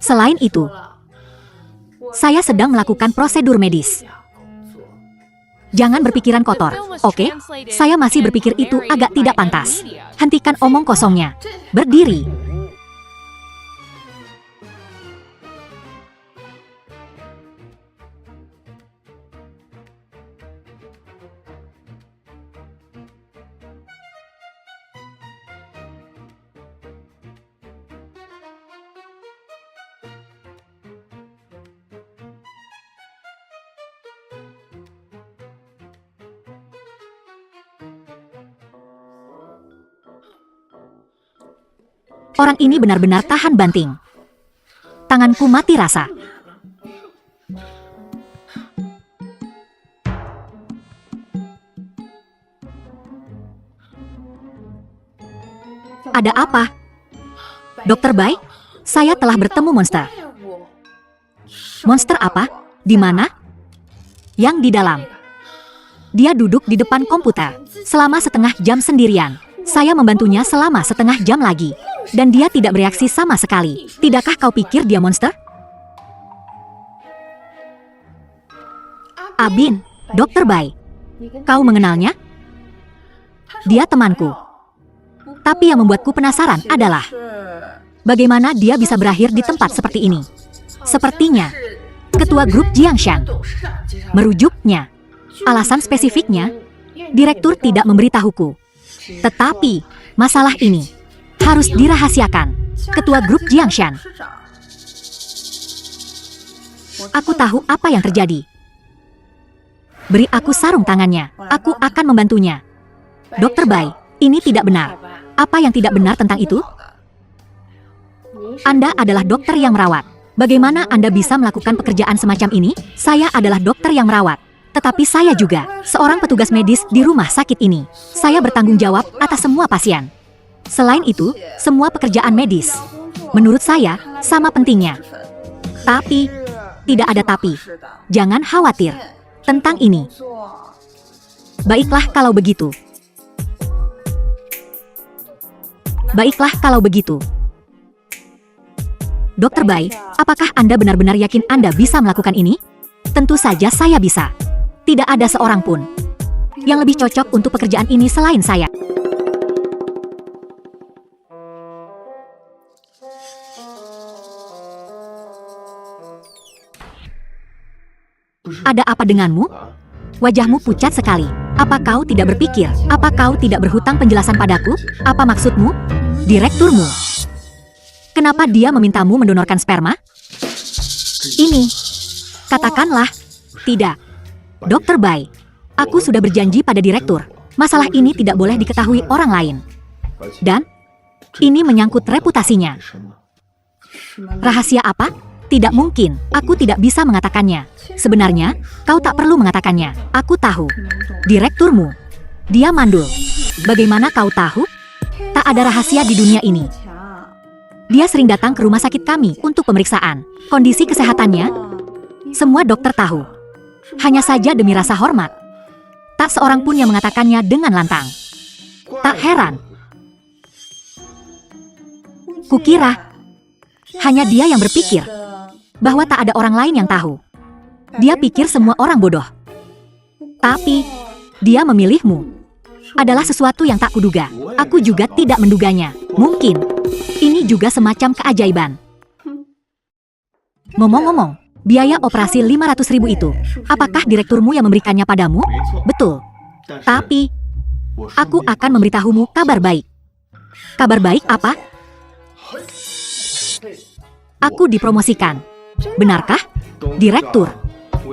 Selain itu, saya sedang melakukan prosedur medis. Jangan berpikiran kotor, oke? Saya masih berpikir itu agak tidak pantas. Hentikan omong kosongnya. Berdiri. Orang ini benar-benar tahan banting. Tanganku mati rasa. Ada apa? Dokter Bai, saya telah bertemu monster. Monster apa? Di mana? Yang di dalam. Dia duduk di depan komputer selama setengah jam sendirian. Saya membantunya selama setengah jam lagi. Dan dia tidak bereaksi sama sekali. Tidakkah kau pikir dia monster? Abin, Dokter Bai. Kau mengenalnya? Dia temanku. Tapi yang membuatku penasaran adalah bagaimana dia bisa berakhir di tempat seperti ini. Sepertinya Ketua Grup Jiang Shan merujuknya. Alasan spesifiknya, Direktur tidak memberitahuku. Tetapi masalah ini harus dirahasiakan. Ketua Grup Jiang Shan. Aku tahu apa yang terjadi. Beri aku sarung tangannya. Aku akan membantunya. Dokter Bai, ini tidak benar. Apa yang tidak benar tentang itu? Anda adalah dokter yang merawat. Bagaimana Anda bisa melakukan pekerjaan semacam ini? Saya adalah dokter yang merawat. Tetapi saya juga seorang petugas medis di rumah sakit ini. Saya bertanggung jawab atas semua pasien. Selain itu, semua pekerjaan medis, menurut saya, sama pentingnya. Tapi, tidak ada tapi. Jangan khawatir tentang ini. Baiklah kalau begitu. Baiklah kalau begitu. Dokter Bai, apakah Anda benar-benar yakin Anda bisa melakukan ini? Tentu saja saya bisa. Tidak ada seorang pun yang lebih cocok untuk pekerjaan ini selain saya. Ada apa denganmu? Wajahmu pucat sekali. Apa kau tidak berpikir? Apa kau tidak berhutang penjelasan padaku? Apa maksudmu? Direkturmu. Kenapa dia memintamu mendonorkan sperma? Ini. Katakanlah. Tidak. Dokter Bai, aku sudah berjanji pada direktur. Masalah ini tidak boleh diketahui orang lain. Dan, ini menyangkut reputasinya. Rahasia apa? Tidak mungkin, aku tidak bisa mengatakannya. Sebenarnya, kau tak perlu mengatakannya. Aku tahu. Direkturmu. Dia mandul. Bagaimana kau tahu? Tak ada rahasia di dunia ini. Dia sering datang ke rumah sakit kami untuk pemeriksaan. Kondisi kesehatannya, semua dokter tahu. Hanya saja demi rasa hormat. Tak seorang pun yang mengatakannya dengan lantang. Tak heran. Kukira, hanya dia yang berpikir bahwa tak ada orang lain yang tahu. Dia pikir semua orang bodoh. Tapi, dia memilihmu. Adalah sesuatu yang tak kuduga. Aku juga tidak menduganya. Mungkin, ini juga semacam keajaiban. Ngomong-ngomong, biaya operasi 500.000 itu, apakah direkturmu yang memberikannya padamu? Betul. Tapi, aku akan memberitahumu kabar baik. Kabar baik apa? Aku dipromosikan. Benarkah? Direktur.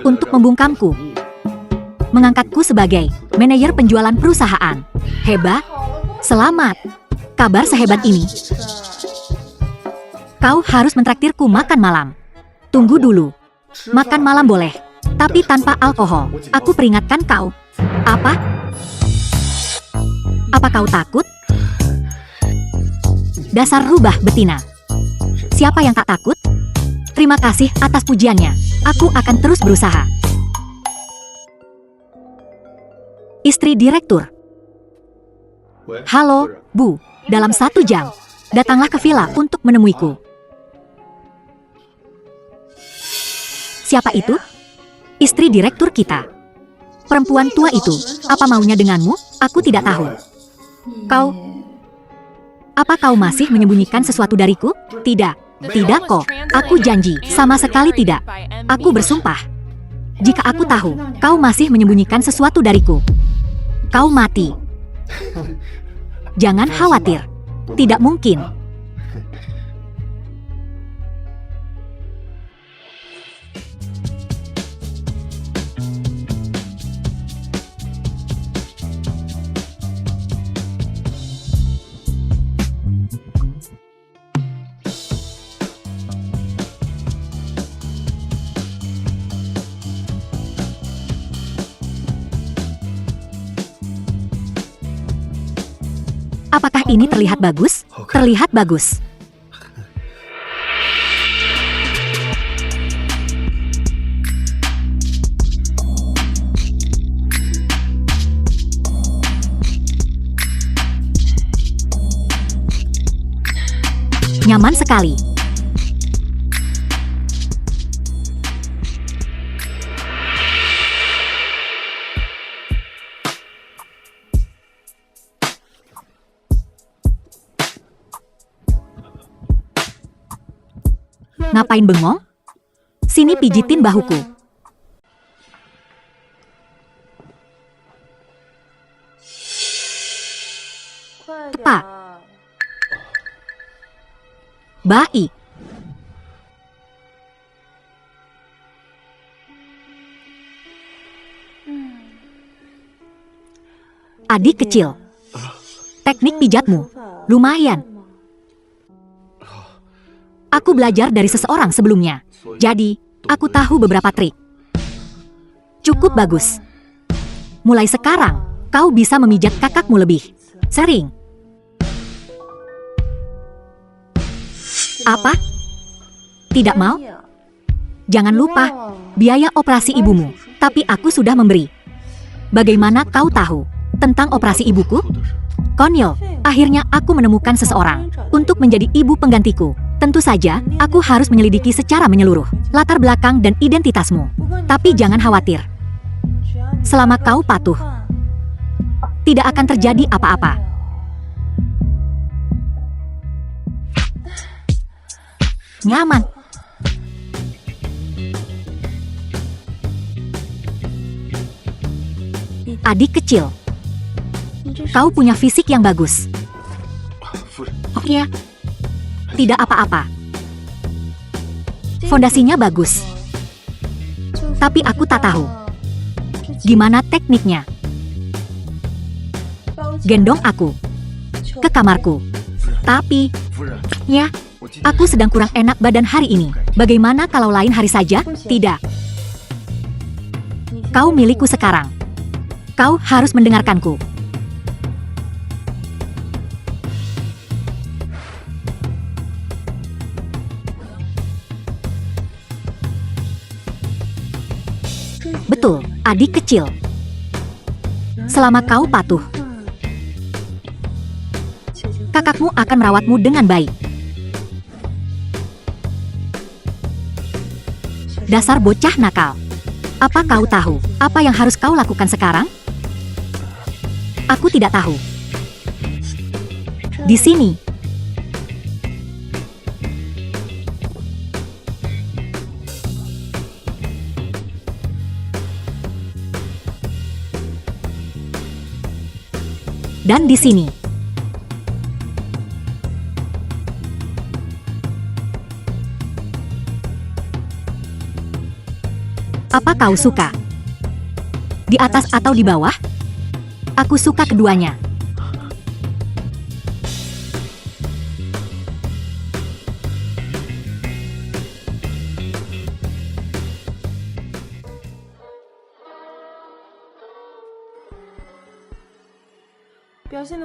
Untuk membungkamku. Mengangkatku sebagai manajer penjualan perusahaan. Hebat. Selamat. Kabar sehebat ini. Kau harus mentraktirku makan malam. Tunggu dulu. Makan malam boleh, tapi tanpa alkohol. Aku peringatkan kau. Apa? Apa kau takut? Dasar rubah betina. Siapa yang tak takut? Terima kasih atas pujiannya. Aku akan terus berusaha. Istri direktur. Halo, Bu. Dalam 1 jam, datanglah ke villa untuk menemuiku. Siapa itu? Istri direktur kita. Perempuan tua itu, apa maunya denganmu? Aku tidak tahu. Kau... Apa kau masih menyembunyikan sesuatu dariku? Tidak. Tidak kok. Aku janji, sama sekali tidak. Aku bersumpah. Jika aku tahu, kau masih menyembunyikan sesuatu dariku, kau mati. Jangan khawatir. Tidak mungkin. Apakah ini terlihat bagus? Terlihat bagus. Nyaman sekali. Ngapain bengong? Sini pijitin bahuku. Pak. Baik. Adik kecil. Teknik pijatmu lumayan. Aku belajar dari seseorang sebelumnya. Jadi, aku tahu beberapa trik. Cukup bagus. Mulai sekarang, kau bisa memijat kakakmu lebih sering. Apa? Tidak mau? Jangan lupa, biaya operasi ibumu. Tapi aku sudah memberi. Bagaimana kau tahu tentang operasi ibuku? Konyol, akhirnya aku menemukan seseorang untuk menjadi ibu penggantiku. Tentu saja, aku harus menyelidiki secara menyeluruh latar belakang dan identitasmu. Tapi jangan khawatir. Selama kau patuh, tidak akan terjadi apa-apa. Nyaman. Adik kecil, kau punya fisik yang bagus. 夫人， Ya, tidak apa-apa. Fondasinya bagus. Tapi aku tak tahu gimana tekniknya. Gendong aku ke kamarku. Tapi, 夫人， ya, 我今天 aku sedang kurang enak badan hari ini. Bagaimana kalau lain hari saja? Tidak. Kau milikku sekarang. Kau harus mendengarkanku. Betul, adik kecil. Selama kau patuh, kakakmu akan merawatmu dengan baik. Dasar bocah nakal. Apa kau tahu apa yang harus kau lakukan sekarang? Aku tidak tahu. Di sini. Dan di sini. Apa kau suka? Di atas atau di bawah? Aku suka keduanya.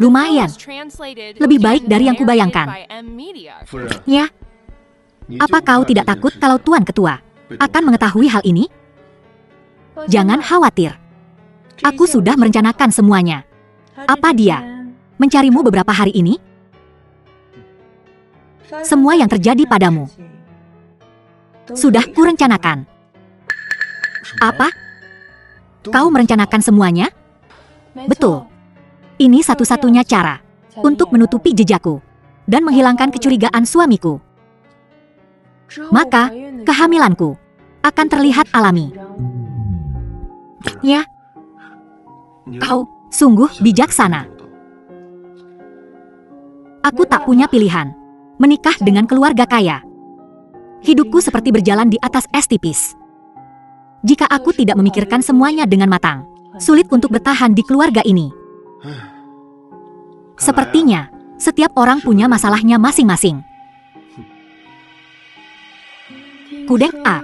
Lumayan. Lebih baik dari yang kubayangkan. 夫人， Ya, 你 apa 就 kau 看 tidak 这个 takut 事 kalau Tuan Ketua 被 akan mengetahui hal ini? Jangan khawatir. Aku sudah merencanakan semuanya. Apa dia mencarimu beberapa hari ini? Semua yang terjadi padamu sudah kurencanakan. 什么 Apa? 都 Kau 是 merencanakan semuanya? Betul. Ini satu-satunya cara untuk menutupi jejakku dan menghilangkan kecurigaan suamiku. Maka, kehamilanku akan terlihat alami. Ya, 你 kau sungguh 想 bijaksana. 不到 Aku tak punya pilihan. Menikah dengan keluarga kaya. Hidupku seperti berjalan di atas es tipis. Jika aku tidak memikirkan semuanya dengan matang, sulit untuk bertahan di keluarga ini. 看来啊 Sepertinya, setiap orang punya masalahnya masing-masing. Kudeng A,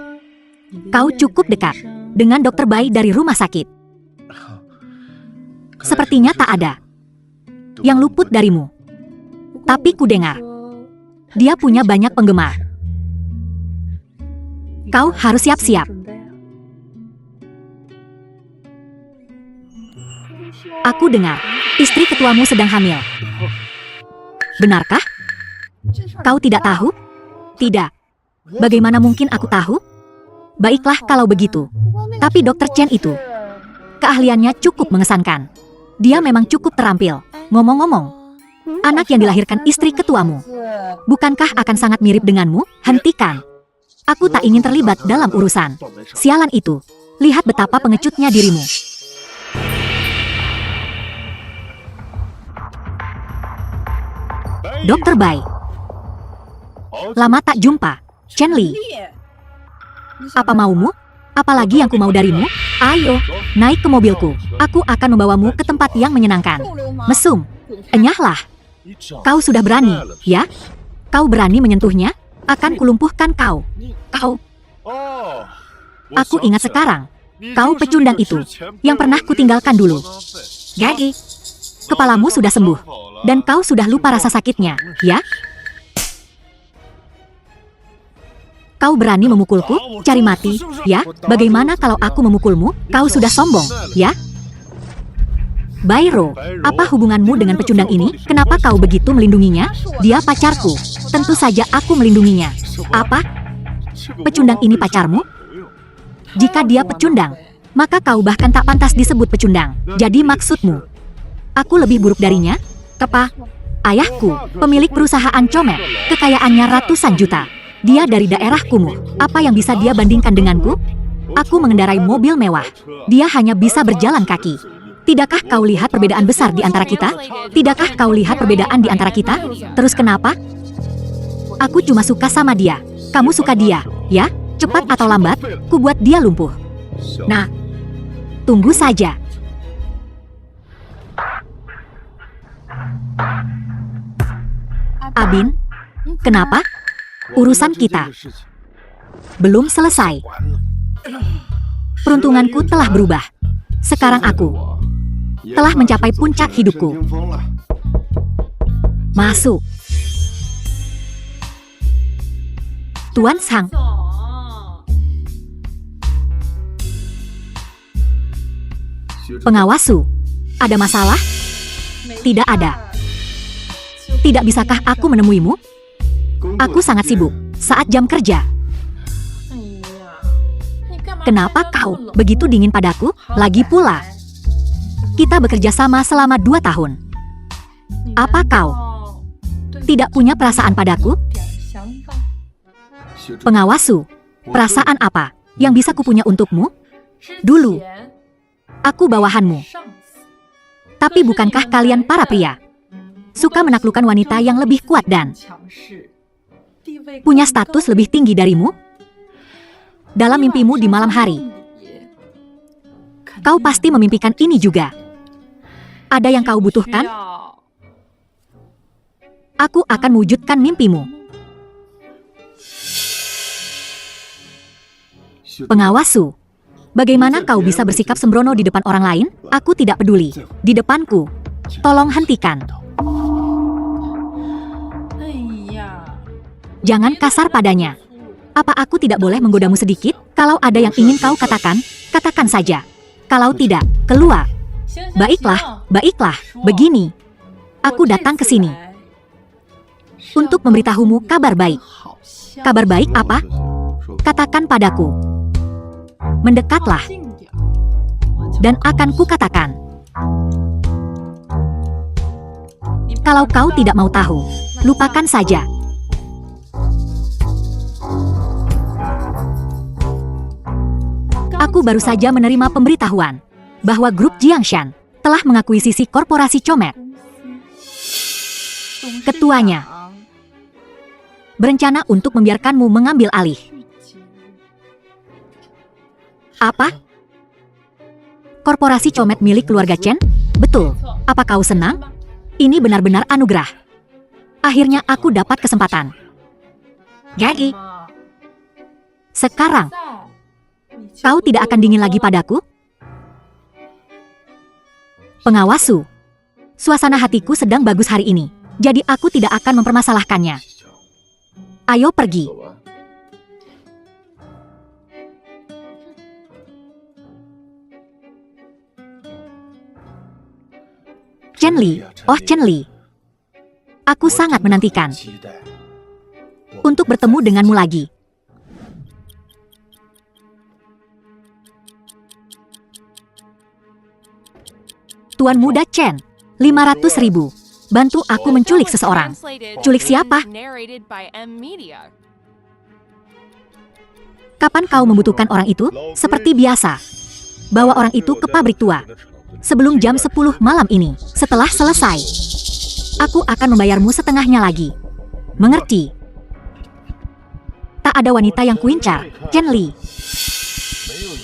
kau cukup dekat dengan dokter bayi dari rumah sakit. 看来 Sepertinya 什么 tak 事 ada 都 yang 不 luput 能 darimu. Tapi kudengar, dia punya banyak penggemar. Kau harus siap-siap. Aku dengar, istri ketuamu sedang hamil. Benarkah? Kau tidak tahu? Tidak. Bagaimana mungkin aku tahu? Baiklah kalau begitu. Tapi dokter Chen itu, keahliannya cukup mengesankan. Dia memang cukup terampil. Ngomong-ngomong, anak yang dilahirkan istri ketuamu, bukankah akan sangat mirip denganmu? Hentikan. Aku tak ingin terlibat dalam urusan. 倒霉上 Sialan itu. Lihat betapa pengecutnya dirimu. Dokter Bai, lama tak jumpa. Chen Li, apa maumu? Apalagi yang ku mau darimu? Ayo, naik ke mobilku. Aku akan membawamu ke tempat yang menyenangkan. Mesum, enyahlah. Kau sudah berani, ya? Kau berani menyentuhnya? Akan kulumpuhkan kau. Kau, aku ingat sekarang. Kau pecundang itu, yang pernah kutinggalkan dulu. Jadi, kepalamu sudah sembuh, dan kau sudah lupa rasa sakitnya, ya? Kau berani memukulku? Cari mati, ya? Bagaimana kalau aku memukulmu? Kau sudah sombong, ya? Bairo, apa hubunganmu dengan pecundang ini? Kenapa kau begitu melindunginya? Dia pacarku. Tentu saja aku melindunginya. Apa? Pecundang ini pacarmu? Jika dia pecundang, maka kau bahkan tak pantas disebut pecundang. Jadi maksudmu, aku lebih buruk darinya? Ayahku, pemilik perusahaan comet, kekayaannya ratusan juta. Dia dari daerah kumuh. Apa yang bisa dia bandingkan denganku? Aku mengendarai mobil mewah. Dia hanya bisa berjalan kaki. Tidakkah kau lihat perbedaan besar di antara kita? Tidakkah kau lihat perbedaan di antara kita? Terus kenapa? Aku cuma suka sama dia. Kamu suka dia, ya? Cepat atau lambat, ku buat dia lumpuh. Nah, tunggu saja. Abin, kenapa? Urusan kita belum selesai. Peruntunganku telah berubah. Sekarang aku telah mencapai puncak hidupku. Masuk. Tuan Sang. Pengawasu, ada masalah? Tidak ada. Tidak bisakah aku menemuimu? Aku sangat sibuk saat jam kerja. Kenapa kau begitu dingin padaku? Lagi pula, kita bekerja sama selama 2 tahun. Apa kau tidak punya perasaan padaku? Pengawasu, perasaan apa yang bisa kupunya untukmu? Dulu, aku bawahanmu. Tapi bukankah kalian para pria suka menaklukkan wanita yang lebih kuat dan punya status lebih tinggi darimu? Dalam mimpimu di malam hari, kau pasti memimpikan ini juga. Ada yang kau butuhkan? Aku akan mewujudkan mimpimu. Pengawasu, bagaimana kau bisa bersikap sembrono di depan orang lain? Aku tidak peduli. Di depanku, tolong hentikan. Jangan kasar padanya. Apa aku tidak boleh menggodamu sedikit? Kalau ada yang ingin kau katakan, katakan saja. Kalau tidak, keluar. Baiklah, baiklah. Begini, aku datang ke sini untuk memberitahumu kabar baik. Kabar baik apa? Katakan padaku. Mendekatlah, dan akan kukatakan. Kalau kau tidak mau tahu, lupakan saja. Aku baru saja menerima pemberitahuan bahwa grup Jiangshan telah mengakuisisi korporasi Comet. Ketuanya berencana untuk membiarkanmu mengambil alih. Apa? Korporasi Comet milik keluarga Chen? Betul. Apa kau senang? Ini benar-benar anugerah. Akhirnya aku dapat kesempatan. Jadi, sekarang kau tidak akan dingin lagi padaku? Pengawasu, suasana hatiku sedang bagus hari ini, jadi aku tidak akan mempermasalahkannya. Ayo pergi. Chen Li, oh Chen Li. Aku sangat menantikan untuk bertemu denganmu lagi. Tuan Muda Chen, 500.000. Bantu aku menculik seseorang. Culik siapa? Kapan kau membutuhkan orang itu? Seperti biasa. Bawa orang itu ke pabrik tua. Sebelum jam 10 malam ini. Setelah selesai, aku akan membayarmu setengahnya lagi. Mengerti? Tak ada wanita yang kuincar, Chen Li,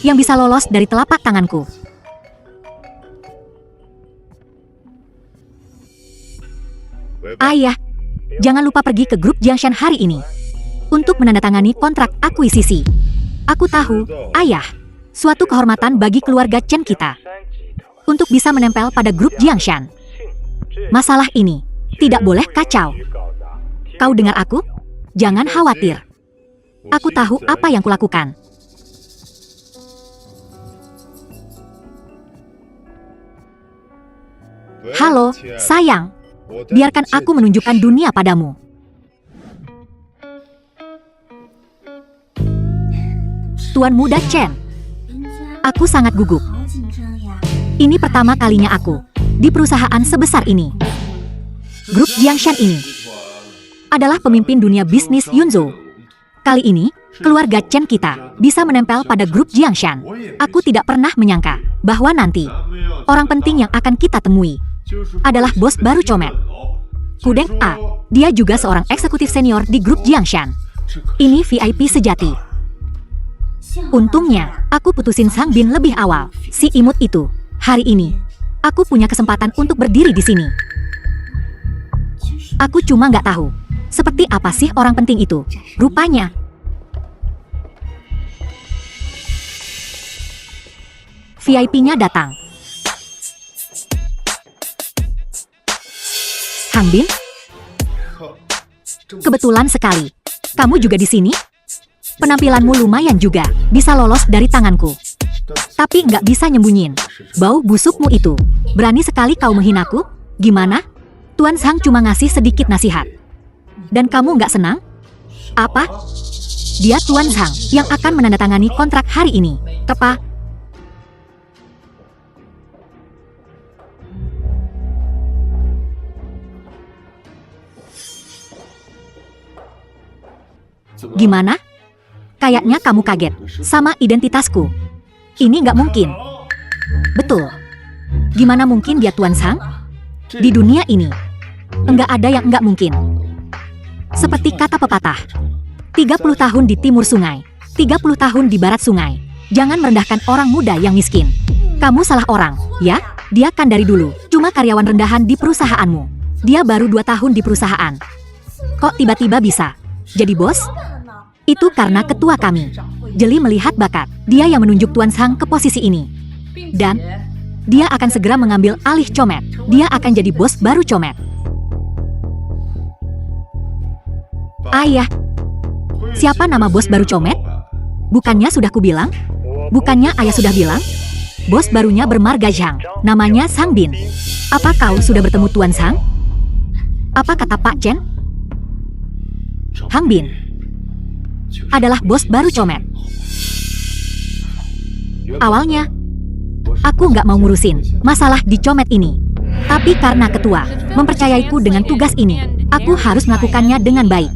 yang bisa lolos dari telapak tanganku. Ayah, jangan lupa pergi ke grup Jiangshan hari ini untuk menandatangani kontrak akuisisi. Aku tahu, ayah, suatu kehormatan bagi keluarga Chen kita untuk bisa menempel pada grup Jiangshan. Masalah ini tidak boleh kacau. Kau dengar aku? Jangan khawatir. Aku tahu apa yang kulakukan. Halo, sayang. Biarkan aku menunjukkan dunia padamu. Tuan muda Chen, aku sangat gugup. Ini pertama kalinya aku di perusahaan sebesar ini. Grup Jiangshan ini adalah pemimpin dunia bisnis Yunzhou. Kali ini, keluarga Chen kita bisa menempel pada grup Jiangshan. Aku tidak pernah menyangka bahwa nanti orang penting yang akan kita temui adalah bos baru Comet. Kudeng A. Dia juga seorang eksekutif senior di grup Jiangshan. Ini VIP sejati. Untungnya, aku putusin Sang Bin lebih awal. Si imut itu. Hari ini, aku punya kesempatan untuk berdiri di sini. Aku cuma nggak tahu, seperti apa sih orang penting itu. Rupanya, VIP-nya datang. Hang Bin? Kebetulan sekali. Kamu juga di sini? Penampilanmu lumayan juga, bisa lolos dari tanganku. Tapi nggak bisa nyembunyiin bau busukmu itu. Berani sekali kau menghinaku? Gimana? Tuan Sang cuma ngasih sedikit nasihat. Dan kamu nggak senang? Apa? Dia Tuan Sang yang akan menandatangani kontrak hari ini. Tepa. Gimana? Kayaknya kamu kaget sama identitasku. Ini nggak mungkin. Betul. Gimana mungkin dia Tuan Sang? Di dunia ini, enggak ada yang enggak mungkin. Seperti kata pepatah, 30 tahun di timur sungai, 30 tahun di barat sungai. Jangan merendahkan orang muda yang miskin. Kamu salah orang, ya? Dia kan dari dulu cuma karyawan rendahan di perusahaanmu. Dia baru 2 tahun di perusahaan. Kok tiba-tiba bisa jadi bos? Itu karena ketua kami, jeli melihat bakat. Dia yang menunjuk Tuan Sang ke posisi ini. Dan dia akan segera mengambil alih Comet. Dia akan jadi bos baru Comet. Ayah, siapa nama bos baru Comet? Bukannya sudah kubilang? Bukannya ayah sudah bilang? Bos barunya bermarga Zhang, namanya Sang Bin. Apa kau sudah bertemu Tuan Sang? Apa kata Pak Chen? Hang Bin adalah bos baru Comet. Awalnya, aku nggak mau ngurusin masalah di Comet ini. Tapi karena ketua mempercayaiku dengan tugas ini, aku harus melakukannya dengan baik.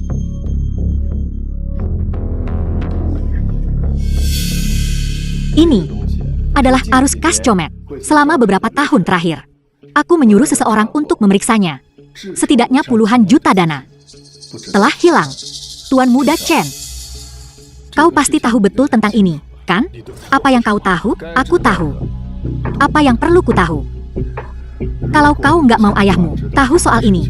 Ini adalah arus kas Comet. Selama beberapa tahun terakhir, aku menyuruh seseorang untuk memeriksanya. Setidaknya puluhan juta dana telah hilang. Tuan muda Chen, kau pasti tahu betul tentang ini, kan? Apa yang kau tahu, aku tahu. Apa yang perlu ku tahu? Kalau kau nggak mau ayahmu tahu soal ini,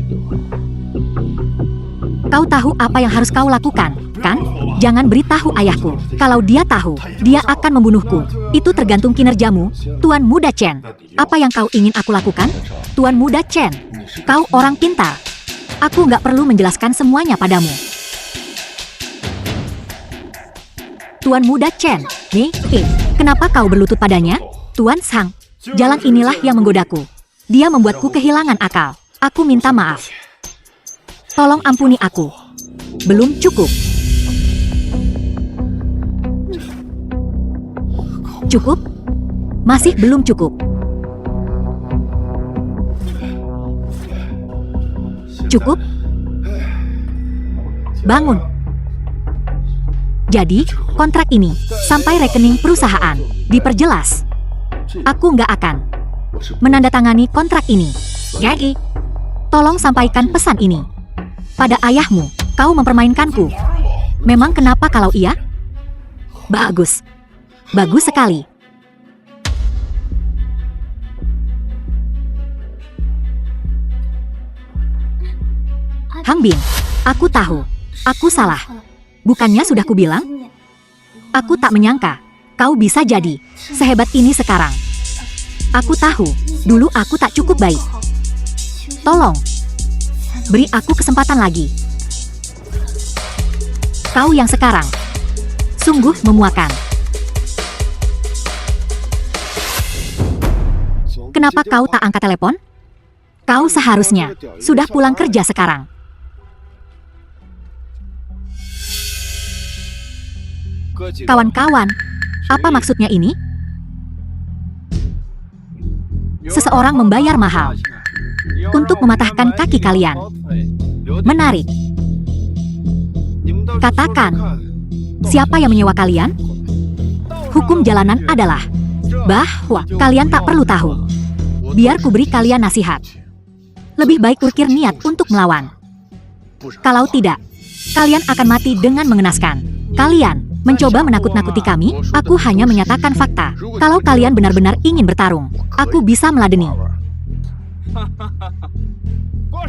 kau tahu apa yang harus kau lakukan, kan? Jangan beritahu ayahku. Kalau dia tahu, dia akan membunuhku. Itu tergantung kinerjamu, Tuan muda Chen. Apa yang kau ingin aku lakukan? Tuan muda Chen, kau orang pintar. Aku nggak perlu menjelaskan semuanya padamu. Tuan muda Chen, kenapa kau berlutut padanya? Tuan Sang, jalan inilah yang menggodaku. Dia membuatku kehilangan akal. Aku minta maaf. Tolong ampuni aku. Belum cukup. Cukup? Masih belum cukup. Cukup? Bangun. Jadi, kontrak ini sampai rekening perusahaan diperjelas. Aku nggak akan menandatangani kontrak ini. Jadi, tolong sampaikan pesan ini pada ayahmu. Kau mempermainkanku. Memang kenapa kalau iya? Bagus. Bagus sekali. Hang Bin, aku tahu. Aku salah. Bukannya sudah kubilang? Aku tak menyangka kau bisa jadi sehebat ini sekarang. Aku tahu, dulu aku tak cukup baik. Tolong, beri aku kesempatan lagi. Kau yang sekarang Sungguh memuakan. Kenapa kau tak angkat telepon? Kau seharusnya sudah pulang kerja sekarang. Kawan-kawan, apa maksudnya ini? Seseorang membayar mahal untuk mematahkan kaki kalian. Menarik. Katakan, siapa yang menyewa kalian? Hukum jalanan adalah bahwa kalian tak perlu tahu. Biar ku beri kalian nasihat. Lebih baik ukir niat untuk melawan. Kalau tidak, kalian akan mati dengan mengenaskan. Kalian mencoba menakut-nakuti kami, aku hanya menyatakan fakta. Kalau kalian benar-benar ingin bertarung, aku bisa meladeni.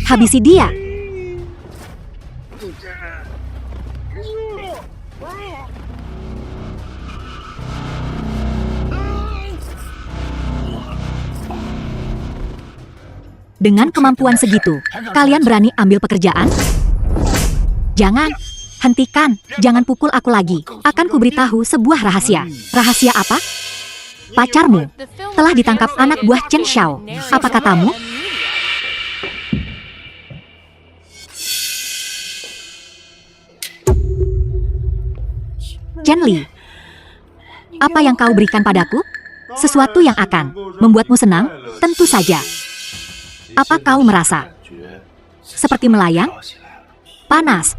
Habisi dia. Dengan kemampuan segitu, kalian berani ambil pekerjaan? Jangan, hentikan, jangan pukul aku lagi. Akan kuberitahu sebuah rahasia. Rahasia apa? Pacarmu telah ditangkap anak buah Chen Xiao. Apa katamu? Chen Li, apa yang kau berikan padaku? Sesuatu yang akan membuatmu senang? Tentu saja. Apa kau merasa seperti melayang? Panas.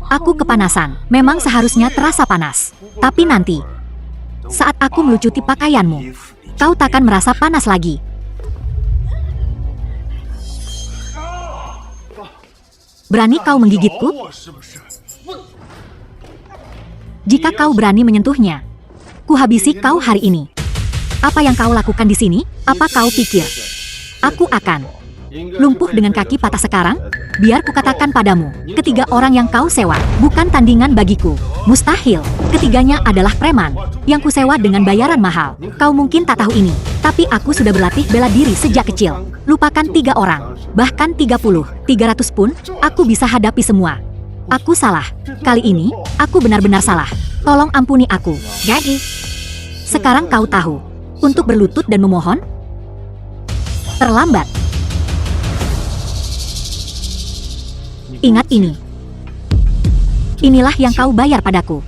Aku kepanasan. Memang seharusnya terasa panas. Tapi nanti, saat aku melucuti pakaianmu, kau takkan merasa panas lagi. Berani kau menggigitku? Jika kau berani menyentuhnya, kuhabisi kau hari ini. Apa yang kau lakukan di sini? Apa kau pikir aku akan lumpuh dengan kaki patah sekarang? Biar kukatakan padamu, ketiga orang yang kau sewa bukan tandingan bagiku. Mustahil. Ketiganya adalah preman yang kusewa dengan bayaran mahal. Kau mungkin tak tahu ini, tapi aku sudah berlatih bela diri sejak kecil. Lupakan 3 orang, bahkan 30, 300 pun, aku bisa hadapi semua. Aku salah. Kali ini, aku benar-benar salah. Tolong ampuni aku. Jadi, sekarang kau tahu, untuk berlutut dan memohon? Terlambat. Ingat ini. Inilah yang kau bayar padaku.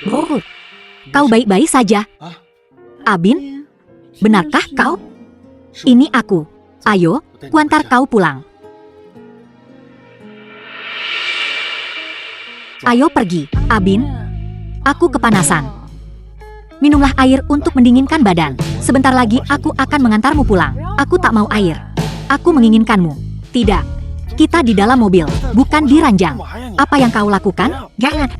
Oh, kau baik-baik saja. Abin, benarkah kau? Ini aku. Ayo, kuantar kau pulang. Ayo pergi, Abin. Aku kepanasan. Minumlah air untuk mendinginkan badan. Sebentar lagi aku akan mengantarmu pulang. Aku tak mau air. Aku menginginkanmu. Tidak. Kita di dalam mobil, bukan di ranjang. Apa yang kau lakukan? Jangan.